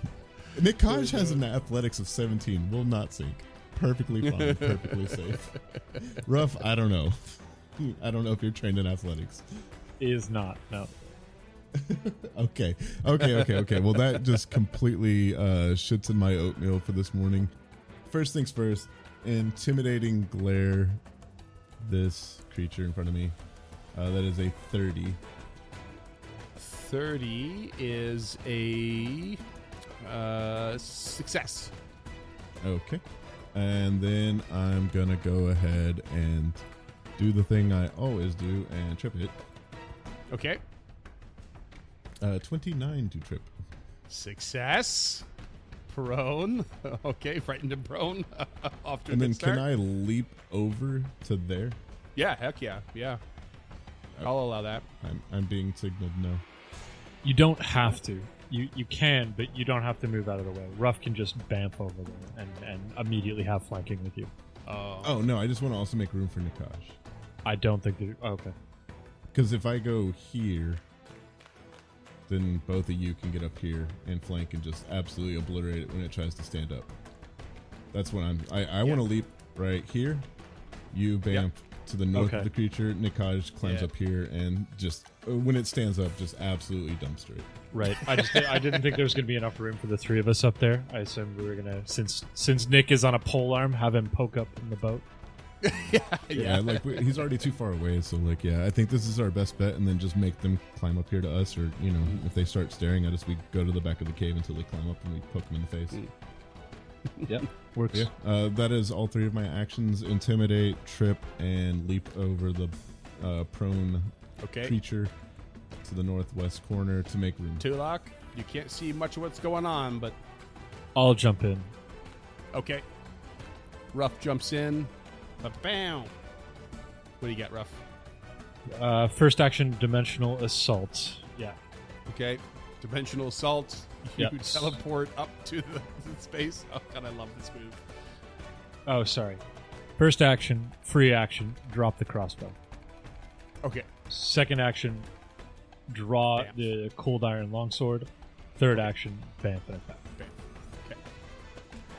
Nick Kaj has an athletics of 17. Will not sink. Perfectly fine. Perfectly safe. Rough, I don't know. I don't know if you're trained in athletics. Is not, no. Okay. Well, that just completely shits in my oatmeal for this morning. First things first, intimidating glare this creature in front of me. That is a 30. 30 is a success. Okay. And then I'm going to go ahead and do the thing I always do and trip it. Okay. 29 to trip. Success. Prone. Okay, frightened and prone. Off to a And then good start. can I leap over to there? Yeah, heck yeah. Yeah. I'll allow that. I'm being signaled no. You don't have to. You can, but you don't have to move out of the way. Ruff can just bamf over there and immediately have flanking with you. Oh, no, I just want to also make room for Nakash. I don't think that... okay. Because if I go here, then both of you can get up here and flank and just absolutely obliterate it when it tries to stand up. That's what I want to leap right here. You bamf to the north Okay. of the creature. Nikaj climbs Yeah. up here and just when it stands up, just absolutely dumps it. Right. I didn't think there was going to be enough room for the three of us up there. I assumed we were going to, since Nick is on a pole arm, have him poke up in the boat. Yeah, like he's already too far away, so like I think this is our best bet, and then just make them climb up here to us, or if they start staring at us, we go to the back of the cave until they climb up and we poke them in the face. Yep. Works. Yeah, that is all three of my actions: intimidate, trip, and leap over the prone Okay. creature to the northwest corner to make room. Tulok, you can't see much of what's going on, but I'll jump in. okay. Ruff jumps in. Bam. What do you got, Ruff? First action, dimensional assault. Yeah. Okay. Dimensional assault. You Yep. teleport up to the space. Oh god, I love this move. Oh, sorry. First action, free action, drop the crossbow. Okay. Second action, draw Bam. the cold iron longsword. Third action, bam, bam, bam. Bam. Okay.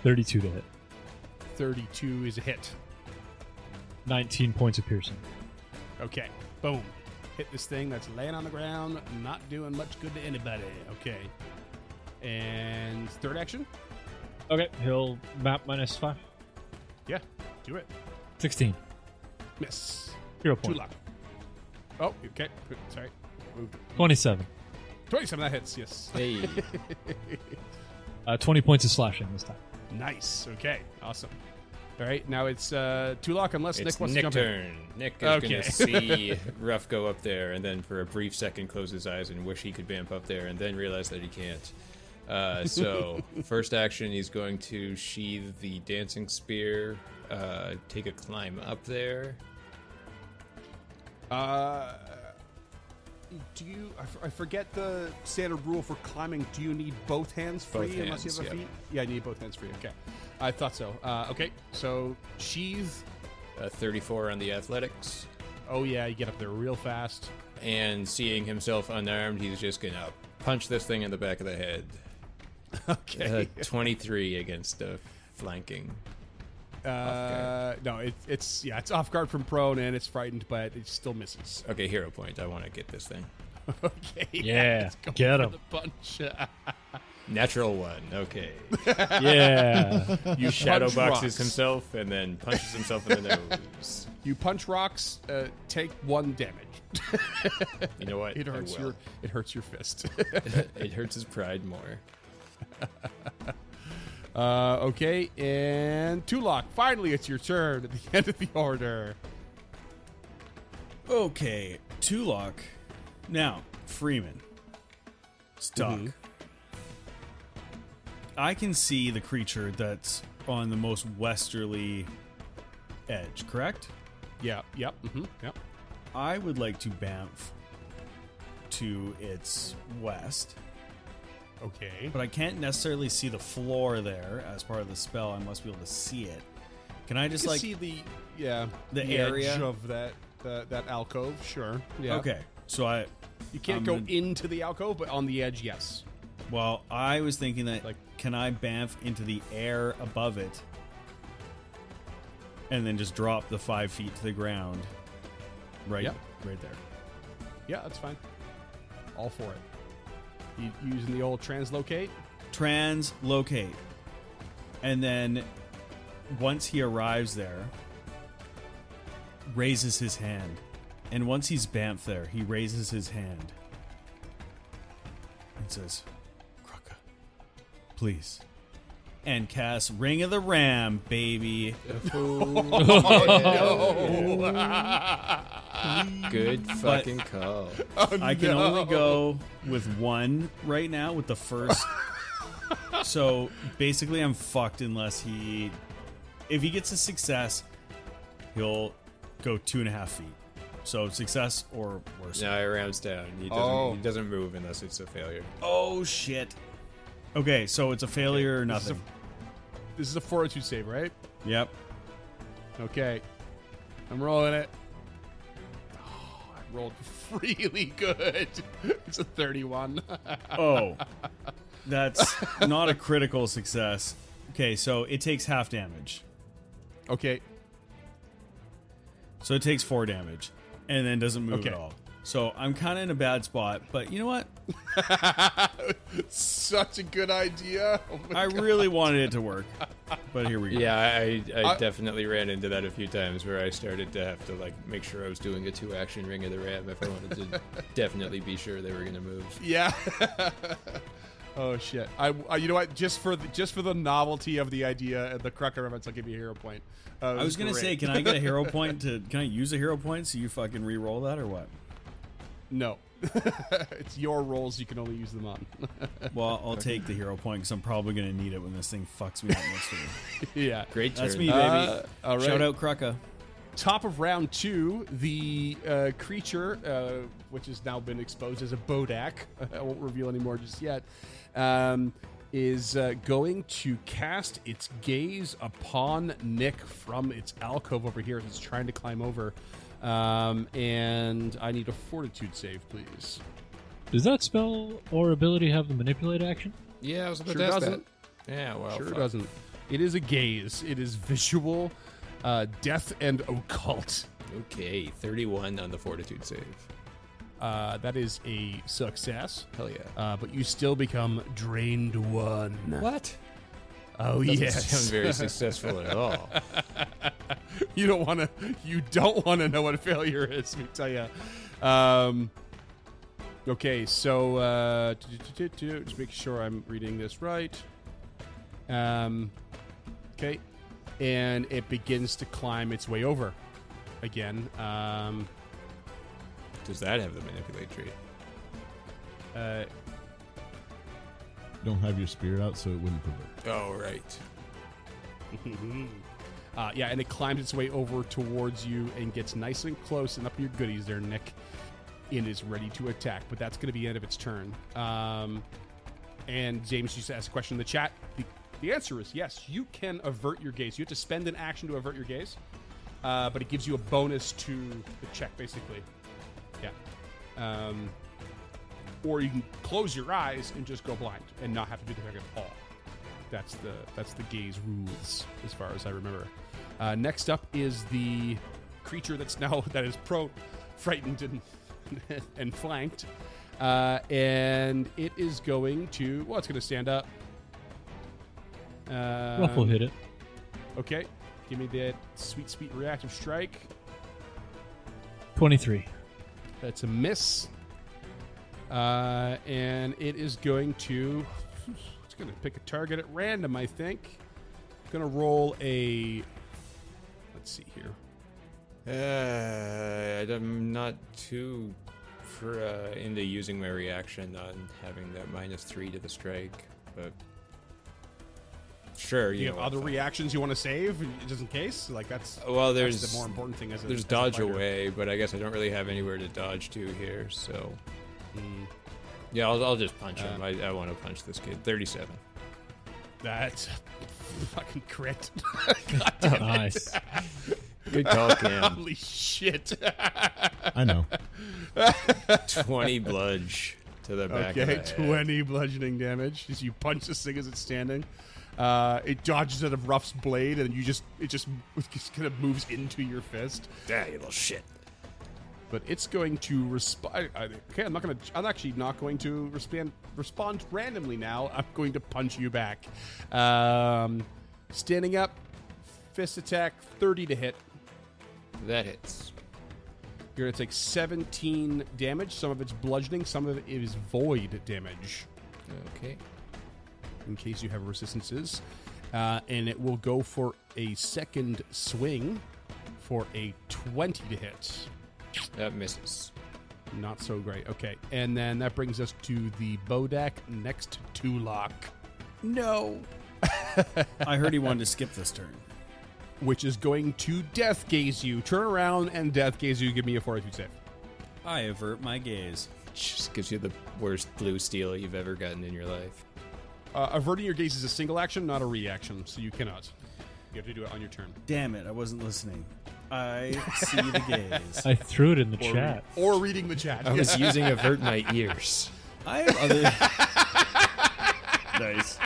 32 to hit. 32 is a hit. 19 points of piercing. Okay. Boom. Hit this thing that's laying on the ground, not doing much good to anybody. Okay. And third action? Okay, he'll map -5. Yeah. Do it. 16. Miss. 0 point. Tulok. Oh, okay. Good. Sorry. Moved. 27. 27, that hits, yes. Hey, 20 points of slashing this time. Nice. Okay. Awesome. All right. Now it's Tulok, unless it's Nick wants Nick to jump in. turn. Nick is Okay. gonna see Ruff go up there, and then for a brief second close his eyes and wish he could vamp up there, and then realize that he can't. So first action, he's going to sheathe the dancing spear, take a climb up there. Do you? I forget the standard rule for climbing. Do you need both hands free Both unless hands, you have a yep. feet? Yeah, I need both hands free. Okay, I thought so. Okay, so sheathe. 34 on the athletics. Oh yeah, you get up there real fast. And seeing himself unarmed, he's just gonna punch this thing in the back of the head. Okay. 23 against flanking. No, it's off guard from prone and it's frightened, but it still misses. Okay, hero point. I want to get this thing. Okay. Yeah, let's go get for him. the punch. Natural 1. Okay. Yeah. You shadow punch boxes rocks. himself and then punches himself in the nose. You punch rocks, take 1 damage. You know what? It I hurts will. your fist. It hurts his pride more. Okay, and Tulok, finally it's your turn at the end of the order. Okay, Tulok. Now, Freeman. Stuck. Mhm. I can see the creature that's on the most westerly edge, correct? Yeah, yep, yep. I would like to bamf to its west, Okay. but I can't necessarily see the floor there as part of the spell. I must be able to see it. Can I just You like see the the edge area? of that alcove, sure. Yeah. Okay, so You can't I'm go gonna- into the alcove, but on the edge, yes. well, I was thinking that Like- can I bamf into the air above it and then just drop the 5 feet to the ground right Yep. right there. Yeah, that's fine. All for it. You using the old translocate? Translocate. And then once he arrives there, raises his hand. And once he's bamfed there, he raises his hand and says, Krucka, please. And casts Ring of the Ram, baby. Good fucking call. I can only go with one right now with the first. So basically, I'm fucked unless if he gets a success, he'll go 2.5 feet. So success or worse. No, he rounds down. He doesn't move unless it's a failure. Oh shit. Okay, so it's a failure or nothing. This is a fortitude save, right? Yep. Okay. I'm rolling it. Oh, I rolled really good. It's a 31. Oh, that's not a critical success. Okay, so it takes half damage. Okay. So it takes 4 damage and then doesn't move Okay. at all. So I'm kind of in a bad spot, but you know what? Such a good idea. Oh my I really wanted it to work, but here we go. Yeah, I definitely ran into that a few times where I started to have to like make sure I was doing a 2-action Ring of the Ram if I wanted to definitely be sure they were gonna move. Yeah. Oh shit! I you know what? Just for the novelty of the idea and the Krucker reference, I'll give you a hero point. I was gonna say, can I get a hero point Can I use a hero point so you fucking re-roll that or what? No. It's your rolls. You can only use them on. Well, I'll take the hero point because I'm probably gonna need it when this thing fucks me up next week. Yeah. Great turn. That's me, baby. All right. Shout out Krucka. Top of round 2, the creature, which has now been exposed as a Bodak, I won't reveal any more just yet, is going to cast its gaze upon Nick from its alcove over here as it's trying to climb over. And I need a fortitude save, please. Does that spell or ability have the manipulate action? Yeah, I was about Sure to ask doesn't. that. Yeah, well, Sure fuck. doesn't. It is a gaze. It is visual, death, and occult. Okay, 31 on the fortitude save. That is a success. Hell yeah. But you still become drained 1. What? Oh Doesn't yes. sound very successful at all. You don't want to know what failure is. Let me tell you. Okay, so just make sure I'm reading this right. Okay, and it begins to climb its way over again. Does that have the manipulate trait? Don't have your spear out, so it wouldn't provoke. Oh, right. Yeah, and it climbs its way over towards you and gets nice and close and up your goodies there, Nick. And is ready to attack, but that's going to be the end of its turn. And James used to ask a question in the chat. The answer is yes, you can avert your gaze. You have to spend an action to avert your gaze, but it gives you a bonus to the check, basically. Yeah. Or you can close your eyes and just go blind and not have to do the check at all. That's the gaze rules, as far as I remember. Next up is the creature that is prone, frightened, and flanked. And it is going to... Well, it's going to stand up. Ruffle hit it. Okay. Give me that sweet reactive strike. 23. That's a miss. And it is going to... It's going to pick a target at random, I think. Going to roll a... Let's see here. I'm not too into using my reaction on having that -3 to the strike, but sure. Do you have know other what, reactions you want to save, just in case? Like that's Well, that's there's the more important thing. As a dodge fighter. away, but I guess I don't really have anywhere to dodge to here, so Mm, yeah, I'll just punch him. I want to punch this kid. 37. that's a fucking crit. Nice. Good call, Cam. Holy shit. I know. 20 bludge to the back. Okay, of the head. 20 bludgeoning damage as you punch this thing as it's standing. It dodges out of Ruff's blade, and it just kind of moves into your fist. Ah, you little shit. But it's going to respond. Okay, I'm actually not going to respond randomly now. I'm going to punch you back. Standing up, fist attack, 30 to hit. That hits. You're going to take 17 damage. Some of it's bludgeoning, some of it is void damage, Okay. in case you have resistances. And it will go for a second swing for a 20 to hit. That misses. Not so great. Okay, and then that brings us to the Bodak next to Locke, No. I heard he wanted to skip this turn. which is going to death gaze you. Turn around and death gaze you. Give me a fortitude save. I avert my gaze. Just gives you the worst blue steel you've ever gotten in your life. Averting your gaze is a single action, not a reaction, so you cannot. You have to do it on your turn. Damn it, I wasn't listening. I see the gaze. I threw it in the chat. Or reading the chat. I was using Avert My Ears. I have other... Nice.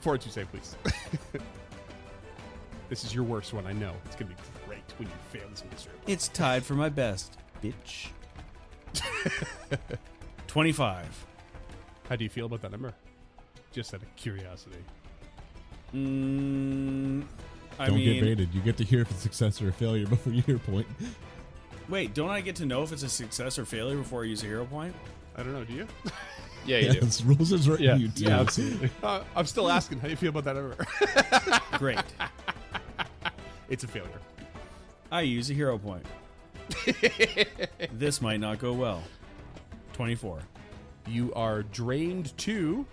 Fortitude save, please. This is your worst one, I know. It's going to be great when you fail this miserably. It's tied for my best, bitch. 25. How do you feel about that number? Just out of curiosity. I Don't get mean, baited. You get to hear if it's success or a failure before you hear a point. wait, don't I get to know if it's a success or failure before I use a hero point? I don't know, do you? Yeah, you do. Yes, rules is written. Yeah. You do. Yeah, absolutely. I'm still asking, how do you feel about that number? Great. It's a failure. I use a hero point. This might not go well. 24. You are drained 2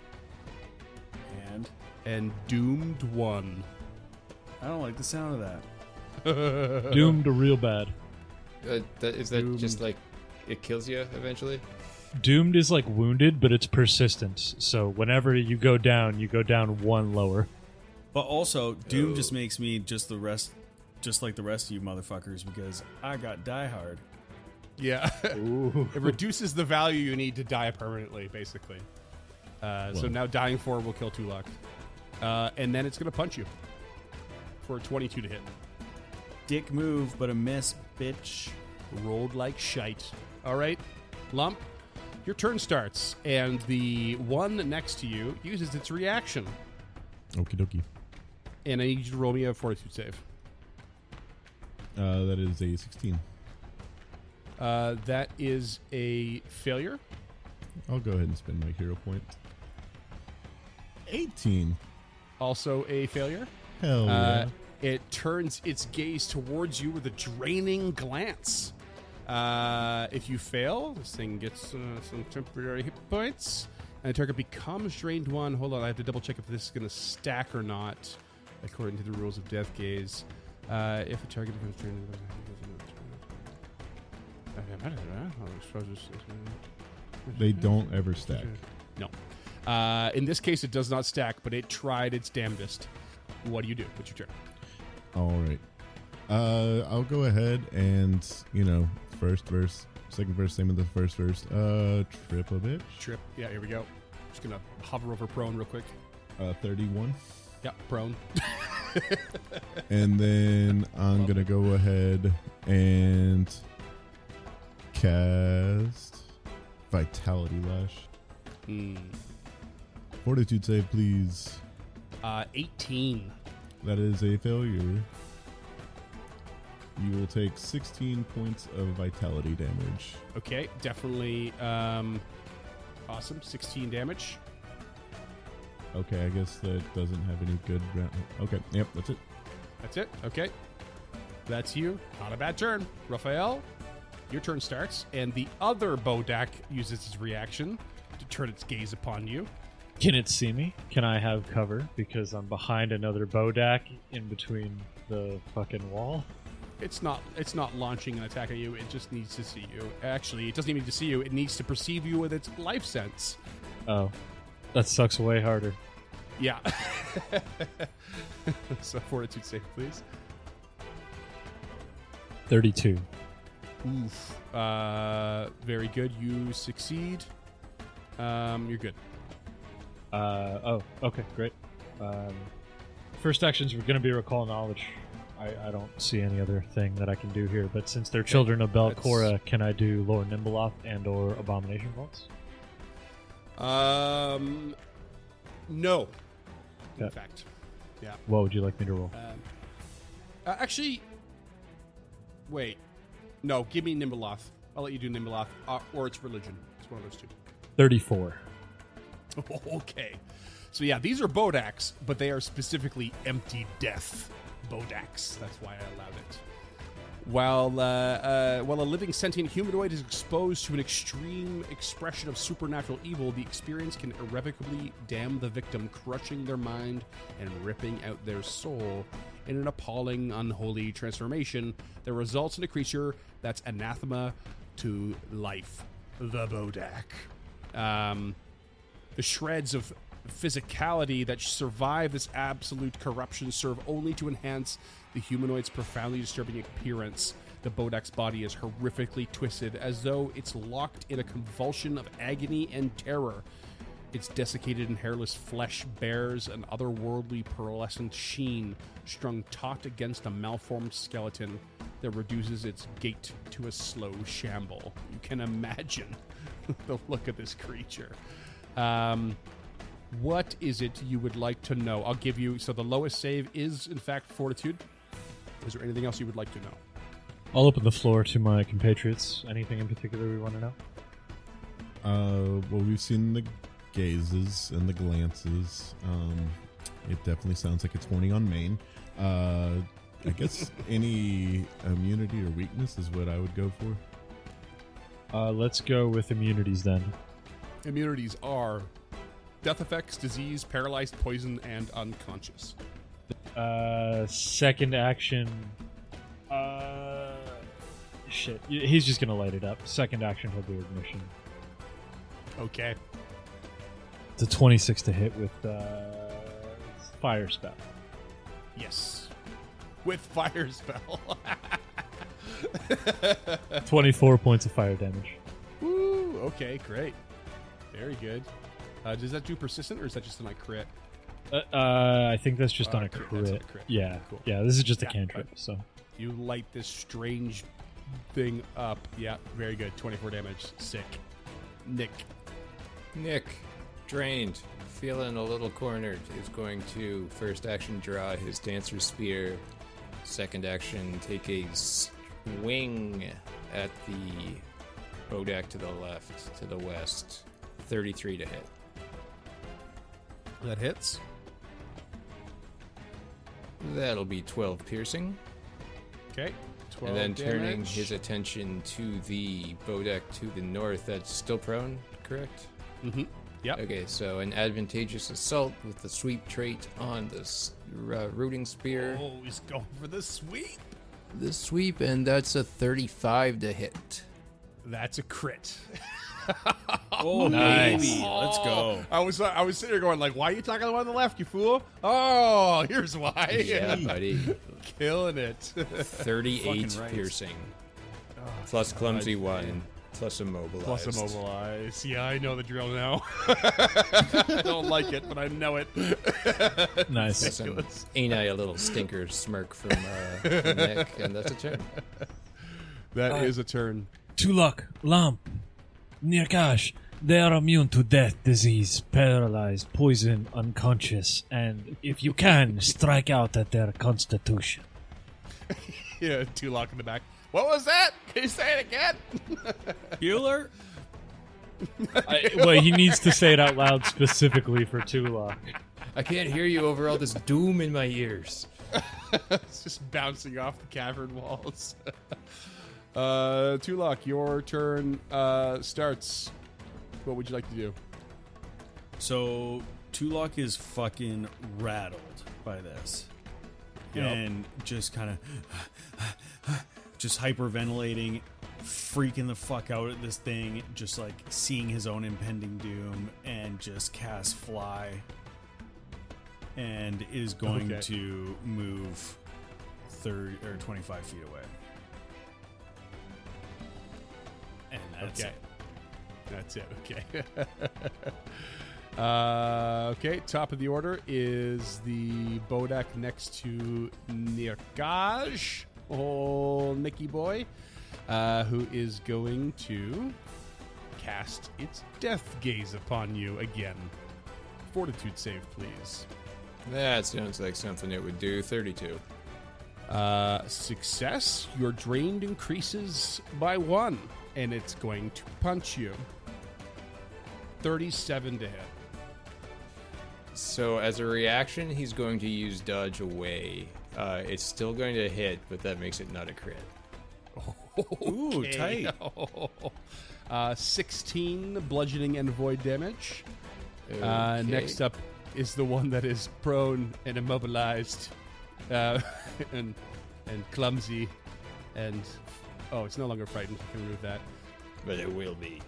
and doomed 1. I don't like the sound of that. Doomed real bad. Is that just like it kills you eventually? Doomed is like wounded, but it's persistent. So whenever you go down 1 lower. But also, Doom just makes me just like the rest of you motherfuckers because I got Die Hard. Yeah. It reduces the value you need to die permanently, basically. So now dying 4 will kill Tulak. And then it's going to punch you for a 22 to hit. Dick move, but a miss, bitch. Rolled like shite. All right, Lump, your turn starts, and the one next to you uses its reaction. Okie dokie. And I need you to roll me a Fortitude save. That is a 16. That is a failure. I'll go ahead and spend my hero point. 18. Also a failure. Hell yeah. It turns its gaze towards you with a draining glance. If you fail, this thing gets some temporary hit points, and the target becomes drained 1. Hold on, I have to double check if this is going to stack or not, according to the rules of Death Gaze. If a target becomes drained, They don't ever stack. No. In this case, it does not stack, but it tried its damnedest. What do you do? What's your turn? All right. I'll go ahead and, first verse, second verse, same with the first verse. Trip a bitch. Trip. Yeah, here we go. Just going to hover over prone real quick. 31. Yeah, prone. And then I'm going to go ahead and cast Vitality Lash. Fortitude save, please. 18. That is a failure. You will take 16 points of vitality damage. Okay, definitely awesome. 16 damage. Okay, I guess that doesn't have any good round. Okay, yep, that's it. That's it. Okay. That's you. Not a bad turn. Raphael, your turn starts, and the other Bodak uses its reaction to turn its gaze upon you. Can it see me? Can I have cover? Because I'm behind another Bodak in between the fucking wall. It's not launching an attack at you. It just needs to see you. Actually, it doesn't even need to see you. It needs to perceive you with its life sense. Oh, that sucks way harder. Yeah. So Fortitude save, please. 32. Oof. Very good. You succeed. You're good. Oh, okay, great. First actions were going to be recall knowledge. I don't see any other thing that I can do here, but since they're children of Belcora, can I do Lore Nimbleoth and or Abomination Vaults? No. In Okay. fact. Yeah. What would you like me to roll? Actually, wait. No, give me Nimbleoth. I'll let you do Nimbleoth, or it's religion. It's one of those two. 34. Okay. So yeah, these are Bodaks, but they are specifically empty death Bodaks. That's why I allowed it. While a living sentient humanoid is exposed to an extreme expression of supernatural evil, the experience can irrevocably damn the victim, crushing their mind and ripping out their soul in an appalling, unholy transformation that results in a creature that's anathema to life. The Bodak. The shreds of physicality that survive this absolute corruption serve only to enhance the humanoid's profoundly disturbing appearance. The Bodak's body is horrifically twisted, as though it's locked in a convulsion of agony and terror. Its desiccated and hairless flesh bears an otherworldly pearlescent sheen strung taut against a malformed skeleton that reduces its gait to a slow shamble. You can imagine the look of this creature. What is it you would like to know? I'll give you... So the lowest save is, in fact, Fortitude. Is there anything else you would like to know? I'll open the floor to my compatriots. Anything in particular we want to know? Well, we've seen the gazes and the glances. It definitely sounds like it's horny on main. I guess any immunity or weakness is what I would go for. Let's go with immunities then. Immunities are death effects, disease, paralyzed, poison, and unconscious. Second action. Shit. He's just gonna light it up. Second action, he'll do ignition. Okay. It's a 26 to hit with fire spell. Yes. With fire spell. 24 points of fire damage. Woo! Okay, great. Very good. Does that do persistent, or is that just on a crit? I think that's just on a Okay, crit. that's on a crit. Yeah, Cool. yeah. This is just a Yeah, cantrip. So You light this strange thing up. Yeah, very good. 24 damage. Sick. Nick. Nick, drained, feeling a little cornered, is going to first action draw his Dancer's Spear. Second action, take a swing at the Bodak to the left, to the west. 33 to hit. That hits. That'll be 12 piercing. Okay. 12 And then turning damage. his attention to the Bodak to the north that's still prone, correct? Mm-hmm. Yep. Okay, so an advantageous assault with the sweep trait on the rooting spear. Oh, he's going for the sweep. The sweep, and that's a 35 to hit. That's a crit. Oh, Nice. baby. Let's go. I was sitting here going like, why are you talking about on the left, you fool? Oh, here's why. Yeah, buddy. Killing it. 38 Fucking right. piercing. Plus clumsy 1. Plus immobilized. Plus immobilize. Yeah, I know the drill now. I don't like it, but I know it. nice. Some, ain't I a little stinker smirk from Nick, and that's a turn. That is a turn. Tulak, Lamp, Nirkash, they are immune to death, disease, paralyzed, poison, unconscious, and if you can, strike out at their constitution. Yeah, two lock in the back. What was that? Can you say it again? Bueller? Well, he needs to say it out loud specifically for Tulak. I can't hear you over all this doom in my ears. It's just bouncing off the cavern walls. Tulak, your turn starts. What would you like to do? So, Tulak is fucking rattled by this. Yep. And just kind of just hyperventilating, freaking the fuck out at this thing, just like seeing his own impending doom, and just cast Fly. And is going Okay. to move 30 or 25 feet away. And that's Okay. it. That's it. Okay. Okay. Top of the order is the Bodak next to Nirkaj, old Nicky boy, who is going to cast its Death Gaze upon you again. Fortitude save, please. That sounds like something it would do. 32. Success. Your drained increases by 1, and it's going to punch you. 37 to hit. So as a reaction, he's going to use dodge away. It's still going to hit, but that makes it not a crit. Ooh, tight. 16 bludgeoning and void damage. Okay. Next up is the one that is prone and immobilized, and clumsy, and it's no longer frightened. I can remove that, But it will be.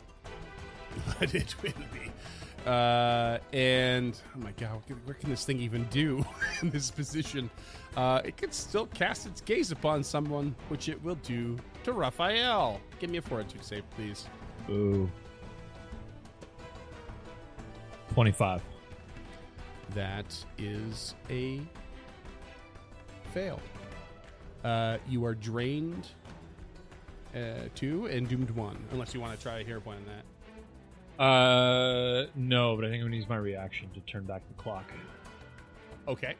but it will be. And oh my god, what can this thing even do in this position? It could still cast its gaze upon someone, which it will do to Raphael. Give me a fortitude save, please. Ooh. 25. That is a fail. You are drained 2 and doomed 1, unless you want to try a hero point on that. No, but I think I'm going to use my reaction to turn back the clock. Okay.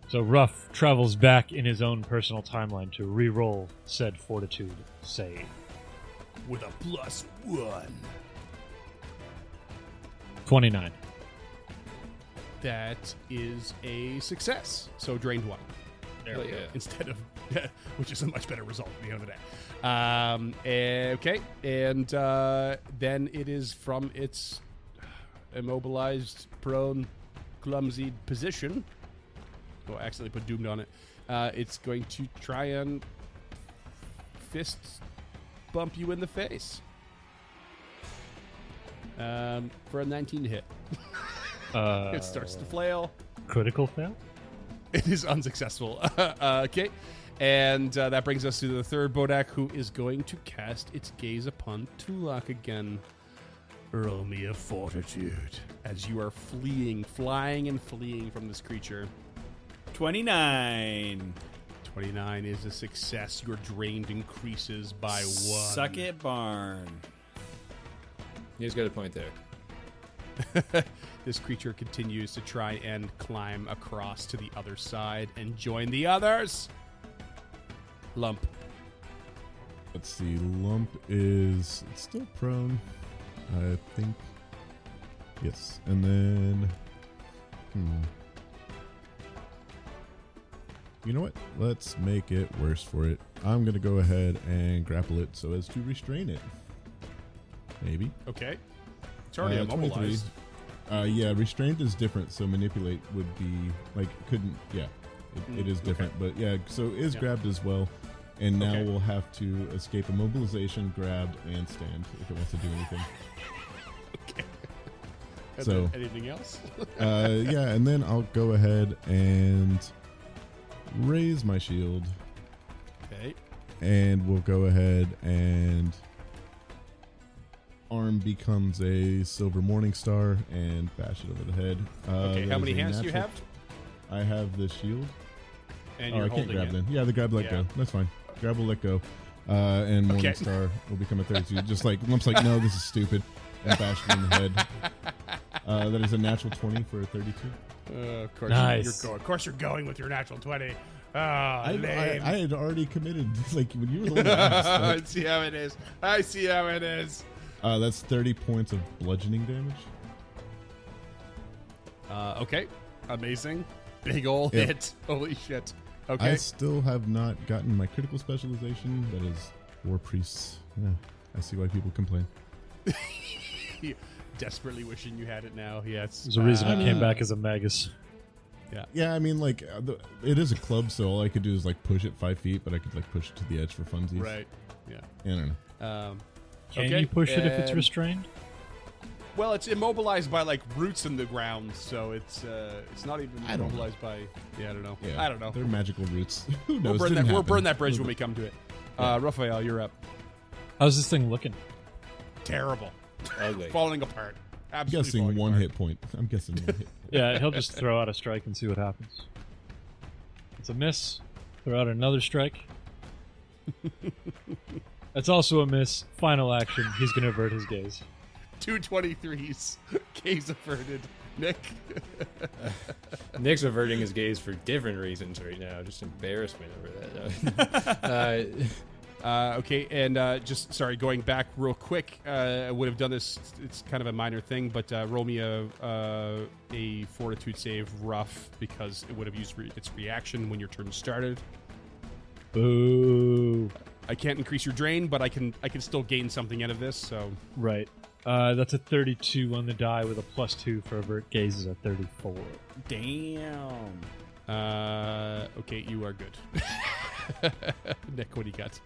So Ruff travels back in his own personal timeline to re-roll said fortitude save. With a +1. 29. That is a success. So drained 1. Hell yeah. Instead of, which is a much better result at the end of the day. Okay, and then it is from its immobilized, prone, clumsy position. Oh, I accidentally put doomed on it. It's going to try and fist bump you in the face. For a 19 to hit. It starts to flail. Critical fail? It is unsuccessful. Okay. And that brings us to the third Bodak, who is going to cast its gaze upon Tulak again. Roll me a fortitude as you are flying and fleeing from this creature. 29. 29 is a success. Your drained increases by 1. Suck it, Barn. He's got a point there. This creature continues to try and climb across to the other side and join the others. Lump. Let's see. Lump is it's still prone, I think. Yes, and then. You know what? Let's make it worse for it. I'm gonna go ahead and grapple it so as to restrain it. Maybe. Okay. It's already 23. immobilized. Yeah, restraint is different, so manipulate would be like couldn't. Yeah, it is different, but yeah. So is grabbed as well, and now we'll have to escape immobilization, grabbed, and stand if it wants to do anything. Okay. And So- then anything else? Yeah, and then I'll go ahead and raise my shield, Okay. and we'll go ahead and arm becomes a silver morning star and bash it over the head. Okay. That How is many a hands do you natural- have? I have the shield. And Oh, you're I can't holding grab it. then. Yeah, the grab, let Yeah. go. That's fine. Grab will let go. And Morning Okay. Star will become a 32. Just like Lump's like, no, this is stupid. And bash it in the head. That is a natural 20 for a 32. Of course, Nice. of course, you're going with your natural 20. Oh, I lame. had already committed. Like when you were the one that asked. I Like, see how it is. I see how it is. that's 30 points of bludgeoning damage. Okay. Amazing. Big ol' Yep. hit. Holy shit. I Okay. still have not gotten my critical specialization. That is War Priests. Yeah, I see why people complain. Desperately wishing you had it now. Yes. There's a reason I mean- came back as a Magus. Yeah, I mean, like, it is a club, so all I could do is, like, push it 5 feet, but I could, like, push it to the edge for funsies. Right. Yeah. I don't know. Can Okay, you push it if it's and- restrained? Well, it's immobilized by like roots in the ground, so it's not even I don't know. immobilized by. Yeah, I don't know. Yeah, I don't know. They're magical roots. Who We'll knows? burn Didn't that. We'll happen. burn that bridge when we come to it. Raphael, you're up. How's this thing looking? Terrible. Ugly. Falling apart. I'm Absolutely. guessing falling one apart. hit point. I'm guessing one hit. Yeah, he'll just throw out a strike and see what happens. It's a miss. Throw out another strike. That's also a miss. Final action. He's going to avert his gaze. 223s. Gaze averted. Nick. Nick's averting his gaze for different reasons right now. Just embarrassment over that. Okay, and just sorry, going back real quick. I would have done this. It's kind of a minor thing, but roll me a fortitude save, rough, because it would have used its reaction when your turn started. Boo. I can't increase your drain, but I can still gain something out of this. So Right. That's a 32 on the die with a +2 for avert gaze is a 34. Damn. okay, you are good. Nick, what do you got?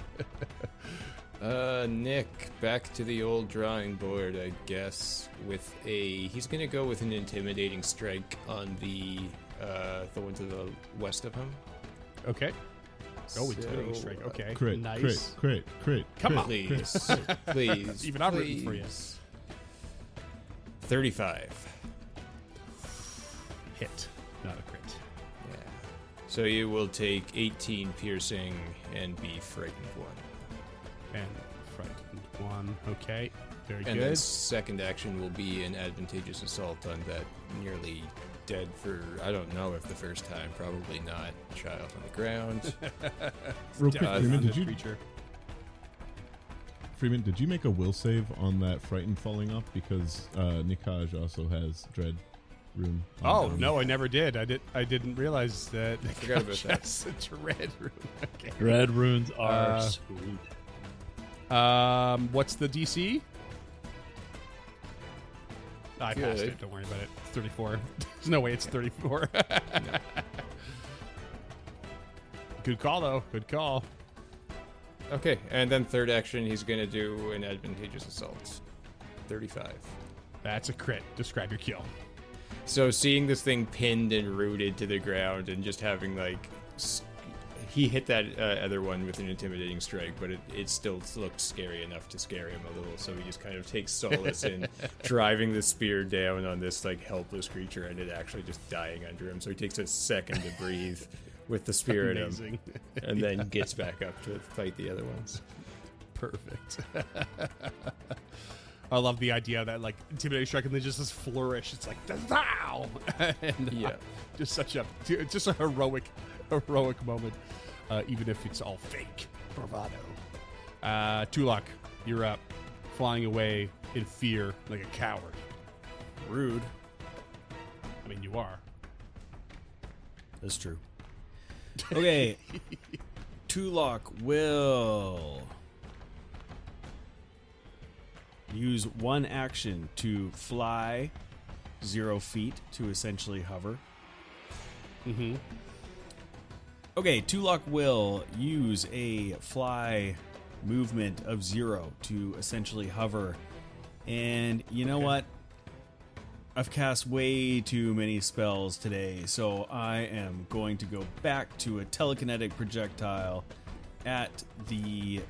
Nick, back to the old drawing board, I guess. He's gonna go with an intimidating strike on the one to the west of him. Okay. Oh, So, intimidating strike. Okay, Crit, nice. crit. Come on. Please, please, Even I'm rooting for you. please. 35. hit, not a crit. Yeah. So you will take 18 piercing and be frightened 1. And frightened 1. Okay, very And good. then second action will be an advantageous assault on that nearly dead for, I don't know if the first time, probably not, child on the ground. Real quick, Definitely Freeman, on did this you creature. Freeman, did you make a will save on that frightened falling off? Because Nikaj also has dread rune. Oh no, I never did. I didn't realize that. I forgot about that. That's a dread rune. Okay. Red runes are sweet. What's the DC? I Good. passed it. Don't worry about it. It's 34. There's no way it's 34. Good call, though. Good call. Okay, and then third action, he's going to do an advantageous assault. 35. That's a crit. Describe your kill. So seeing this thing pinned and rooted to the ground and just having like he hit that other one with an intimidating strike, but it still looked scary enough to scare him a little, so he just kind of takes solace in driving the spear down on this like helpless creature and it actually just dying under him. So he takes a second to breathe with the spear in him Amazing. and then gets back up to fight the other ones. Perfect. I love the idea of that like intimidating strike and then just this flourish. It's like wow, and Yeah. just such a heroic moment, even if it's all fake bravado. Tulok, you're up, flying away in fear like a coward. Rude. I mean, you are. That's true. Okay. Tulok will use one action to fly 0 feet to essentially hover. Mm-hmm. Okay, Tulok will use a fly movement of 0 to essentially hover. And you know what? I've cast way too many spells today, so I am going to go back to a telekinetic projectile at the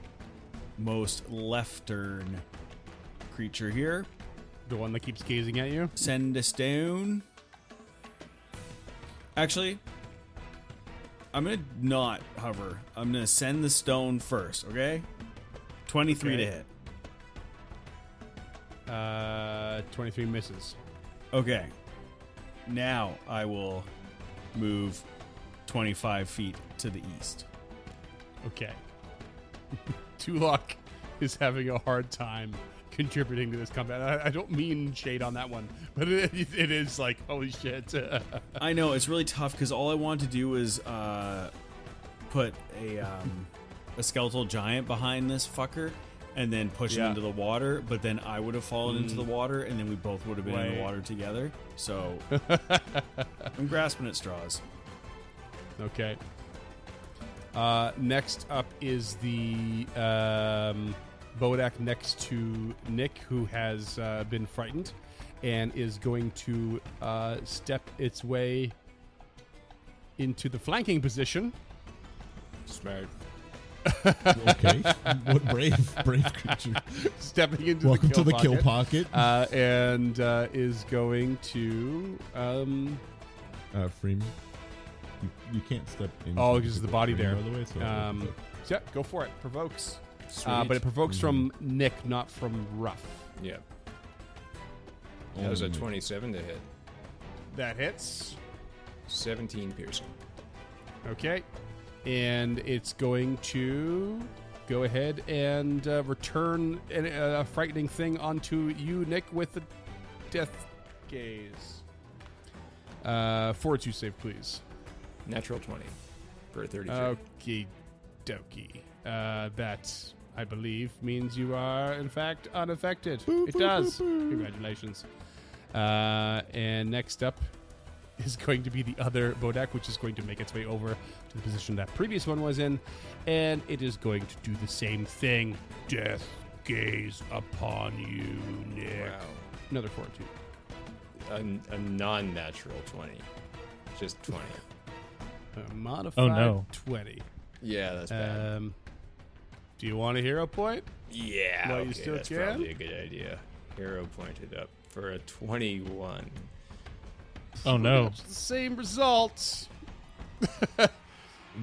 most leftern creature here. The one that keeps gazing at you. Send a stone. Actually, I'm going to not hover. I'm going to send the stone first, okay? 23 to Okay. hit. 23 misses. Okay. Now I will move 25 feet to the east. Okay. Tulok is having a hard time contributing to this combat. I don't mean shade on that one, but it is like, holy shit. I know, it's really tough because all I want to do is put a skeletal giant behind this fucker and then push him Yeah. into the water, but then I would have fallen into the water and then we both would have been in Right. the water together. So I'm grasping at straws. Okay. Next up is the Bodak next to Nick, who has been frightened and is going to step its way into the flanking position. Smart. Okay. What brave creature. Stepping into Welcome the kill to the kill pocket. pocket. And is going to Freeman, you can't step in. Oh, because of the body there. By the way, so yeah, go for it. Provokes. Sweet. But it provokes from Nick, not from Ruff. Yeah. That was a only- 27 to hit. That hits. 17 piercing. Okay. And it's going to go ahead and return a frightening thing onto you, Nick, with the death gaze. Fortitude save, please. Natural 20 for a 33. Okie dokie. That, I believe, means you are, in fact, unaffected. It does. Congratulations. And next up is going to be the other Bodak, which is going to make its way over to the position that previous one was in. And it is going to do the same thing. Death gaze upon you, Nick. Wow. Another fortitude. A non-natural 20. Just 20. A modified Oh, no. 20. Yeah, that's bad. Do you want a hero point? Yeah, Well, okay, you still that's can? probably a good idea. Hero pointed up for a 21. Oh no. That's the same result.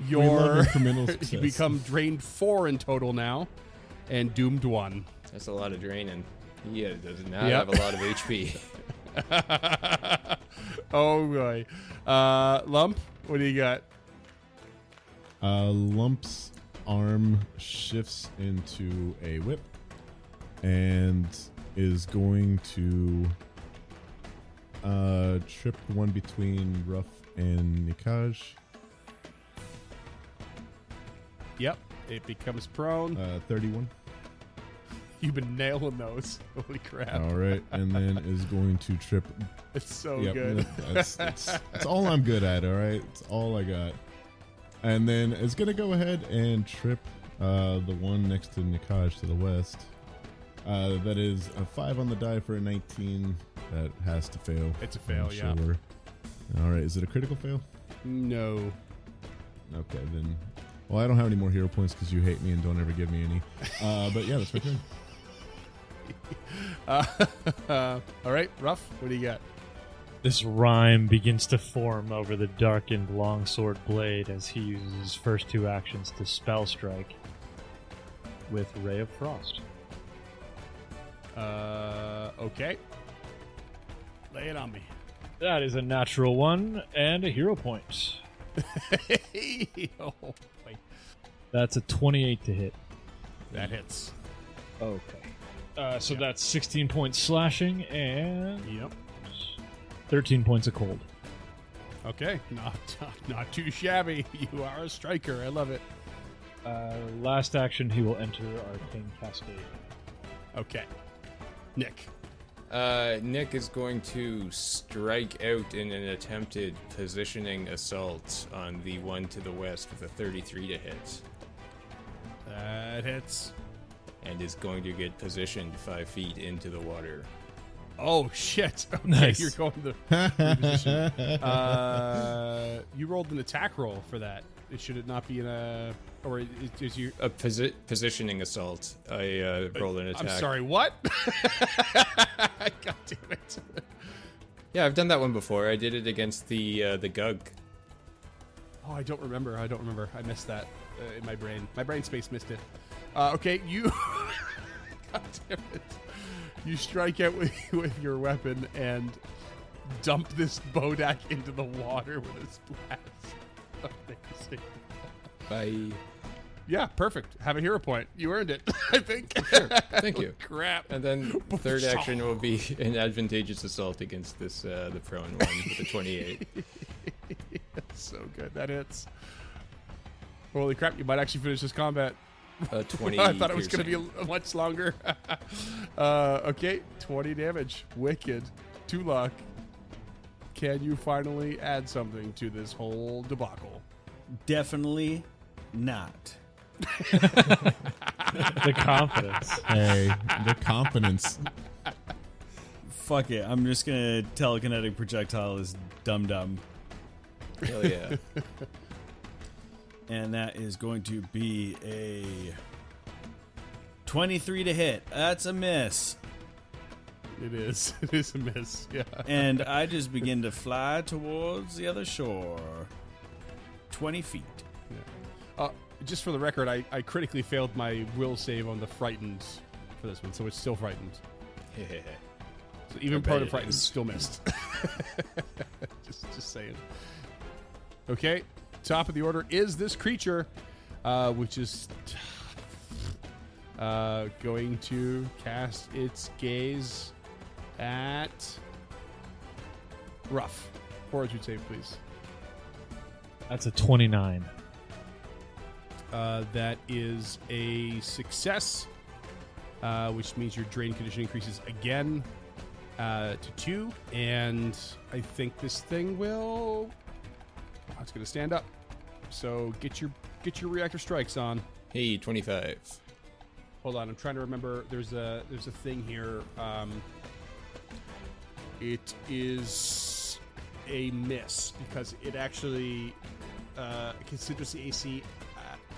We love incremental success. You become drained 4 in total now, and doomed 1. That's a lot of draining. He does not Yep. have a lot of HP. Oh boy. Lump, what do you got? Lump's arm shifts into a whip and is going to trip one between Ruff and Nikaj. Yep, it becomes prone. 31. You've been nailing those. Holy crap. All right, and then is going to trip. It's so Yep, good. That's all I'm good at. All right, it's all I got. And then is gonna go ahead and trip the one next to Nikaj to the west. That is a 5 on the die for a 19. That has to fail. It's a fail, I'm yeah. sure. All right, is it a critical fail? No. Okay, then. Well, I don't have any more hero points because you hate me and don't ever give me any. But yeah, that's my turn. All right, Ruff, what do you got? This rhyme begins to form over the darkened longsword blade as he uses his first 2 actions to spell strike with Ray of Frost. Okay. Lay it on me. That is a natural 1 and a hero point. Oh, boy. That's a 28 to hit. That hits. Okay. So that's 16 points slashing and Yep. 13 points of cold. Okay, not too shabby. You are a striker. I love it. Last action, he will enter Arcane Cascade. Okay. Nick. Nick is going to strike out in an attempted positioning assault on the one to the west with a 33 to hit, That hits. and is going to get positioned 5 feet into the water. Oh, shit. Okay, Nice. you're going to reposition. You rolled an attack roll for that. Should it not be in a... Or is you... A positioning assault. I rolled an attack. I'm sorry, what? God damn it. Yeah, I've done that one before. I did it against the Gug. Oh, I don't remember. I missed that in my brain. My brain space missed it. Okay, you... God damn it. You strike out with your weapon and dump this Bodak into the water with a splash. Amazing. Bye. Yeah, perfect. Have a hero point. You earned it, I think. Sure. Thank you. Crap. And then third action will be an advantageous assault against this the prone one with a 28. So good. That hits. Holy crap, you might actually finish this combat. 20. I thought it was going to piercing. be much longer. Okay, 20 damage. Wicked. 2 luck. Can you finally add something to this whole debacle? Definitely not. The confidence. Hey, the confidence. Fuck it. I'm just gonna telekinetic projectile is dum dum. Hell yeah. And that is going to be a 23 to hit. That's a miss. It is. It is a miss. Yeah. And I just begin to fly towards the other shore. 20 feet. Just for the record, I critically failed my will save on the frightened for this one, so it's still frightened. So even part of frightened still missed. just saying. Okay, top of the order is this creature, which is going to cast its gaze at Ruff. Fortitude save, please. That's a 29. That is a success, which means your drain condition increases again to 2. And I think this thing will... Oh, it's going to stand up. So get your reactor strikes on. Hey, 25. Hold on, I'm trying to remember. There's a thing here. It is a miss because it actually considers the AC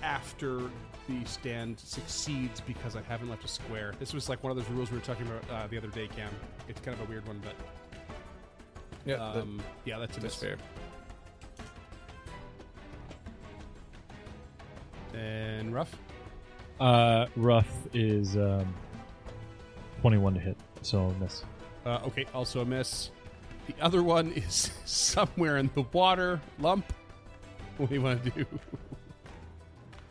after the stand succeeds because I haven't left a square. This was like one of those rules we were talking about the other day, Cam. It's kind of a weird one, but Yeah, Yeah, that's a that's miss. fair. And rough. Rough is 21 to hit, so miss. Okay, also a miss. The other one is somewhere in the water. Lump. What do you want to do?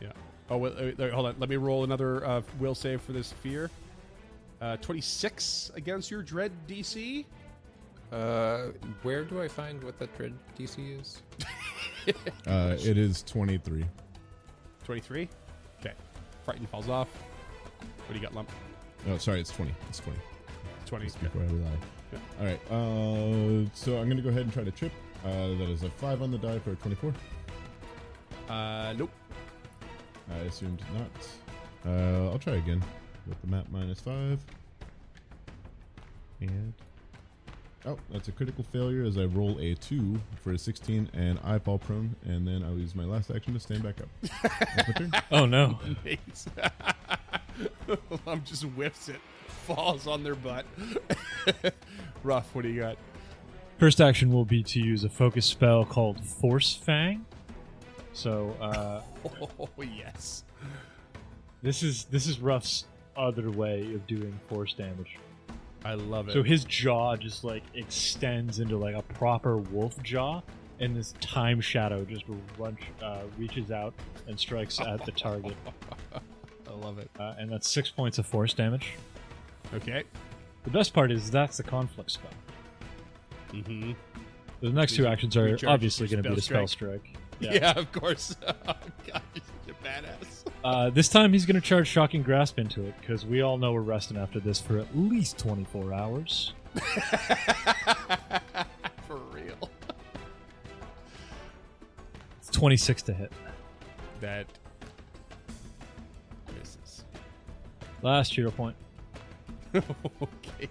Yeah. Oh, wait, hold on. Let me roll another will save for this fear. 26 against your dread DC. Where do I find what that dread DC is? It is 23. 23. Okay. Frighten falls off. What do you got, Lump? Oh, sorry, it's 20. It's 20. 20. Just before I rely. Yeah. All right. So I'm gonna go ahead and try to trip. That is a 5 on the die for a 24. Nope. I assumed not. I'll try again with the map -5. And oh, that's a critical failure as I roll a 2 for a 16, and I fall prone, and then I'll use my last action to stand back up. That's my turn. Oh no. Nice. Lump just whips it. Falls on their butt. Rough, what do you got? First action will be to use a focus spell called Force Fang. So Oh, yes. this is Ruff's other way of doing force damage. I love it. So his jaw just like extends into like a proper wolf jaw, and this time shadow just reaches out and strikes at the target. I love it. And that's 6 points of force damage. Okay. The best part is that's the conflict spell. Mm-hmm. The next two actions are recharges obviously your going to be the spell spell strike. Yeah, of course. Oh, God, you're such a badass. This time he's going to charge Shocking Grasp into it, because we all know we're resting after this for at least 24 hours. For real. It's 26 to hit. That misses. Last hero point. Okay.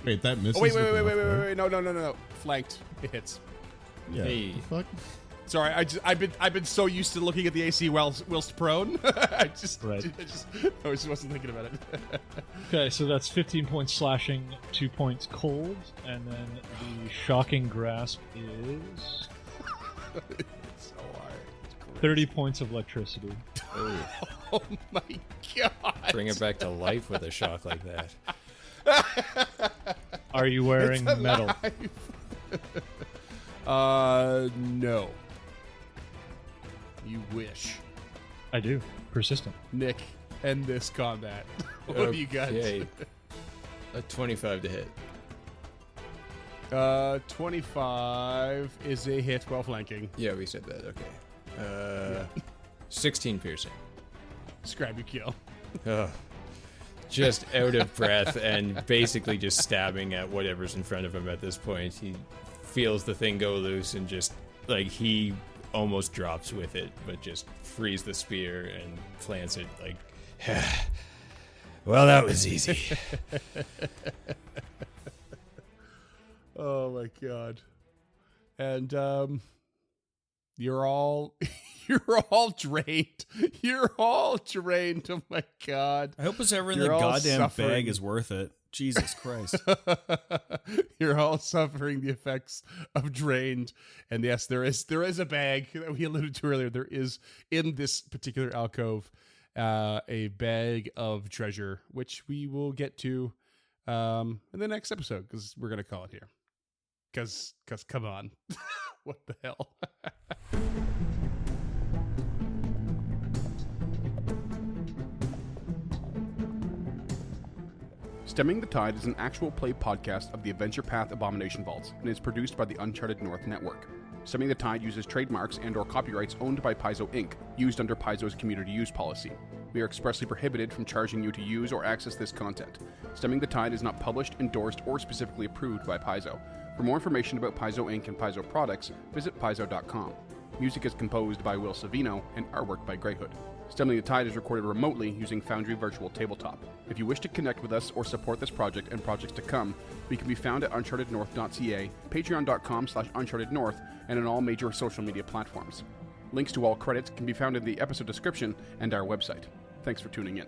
Wait, that misses. Oh, wait, with the left, right? wait. No. Flanked. It hits. Yeah. Hey. the fuck? Sorry, I've been so used to looking at the AC whilst prone. I just wasn't thinking about it. Okay, so that's 15 points slashing, 2 points cold, and then the Shocking Grasp is It's so hard. It's crazy. 30 points of electricity. Oh my God. Bring it back to life with a shock like that. Are you wearing It's metal? alive. No. You wish. I do. Persistent. Nick, end this combat. What do you got? Okay. A 25 to hit. 25 is a hit while flanking. Yeah, we said that. Okay. 16 piercing. Scrap your kill. Ugh. Just out of breath and basically just stabbing at whatever's in front of him at this point. He feels the thing go loose and just, like, he almost drops with it, but just frees the spear and plants it, like, well, that was easy. Oh my God. And you're all drained. You're all drained. Oh my God. I hope whatever in You're the all goddamn suffering. bag is worth it. Jesus Christ. You're all suffering the effects of drained. And yes, there is a bag that we alluded to earlier. There is in this particular alcove a bag of treasure, which we will get to in the next episode, because we're gonna call it here. Because come on. What the hell? Stemming the Tide is an actual play podcast of the Adventure Path Abomination Vaults and is produced by the Uncharted North Network. Stemming the Tide uses trademarks and/or copyrights owned by Paizo Inc., used under Paizo's community use policy. We are expressly prohibited from charging you to use or access this content. Stemming the Tide is not published, endorsed, or specifically approved by Paizo. For more information about Paizo Inc. and Paizo products, visit paizo.com. Music is composed by Will Savino and artwork by Greyhood. Stemming the Tide is recorded remotely using Foundry Virtual Tabletop. If you wish to connect with us or support this project and projects to come, we can be found at unchartednorth.ca, patreon.com/unchartednorth, and on all major social media platforms. Links to all credits can be found in the episode description and our website. Thanks for tuning in.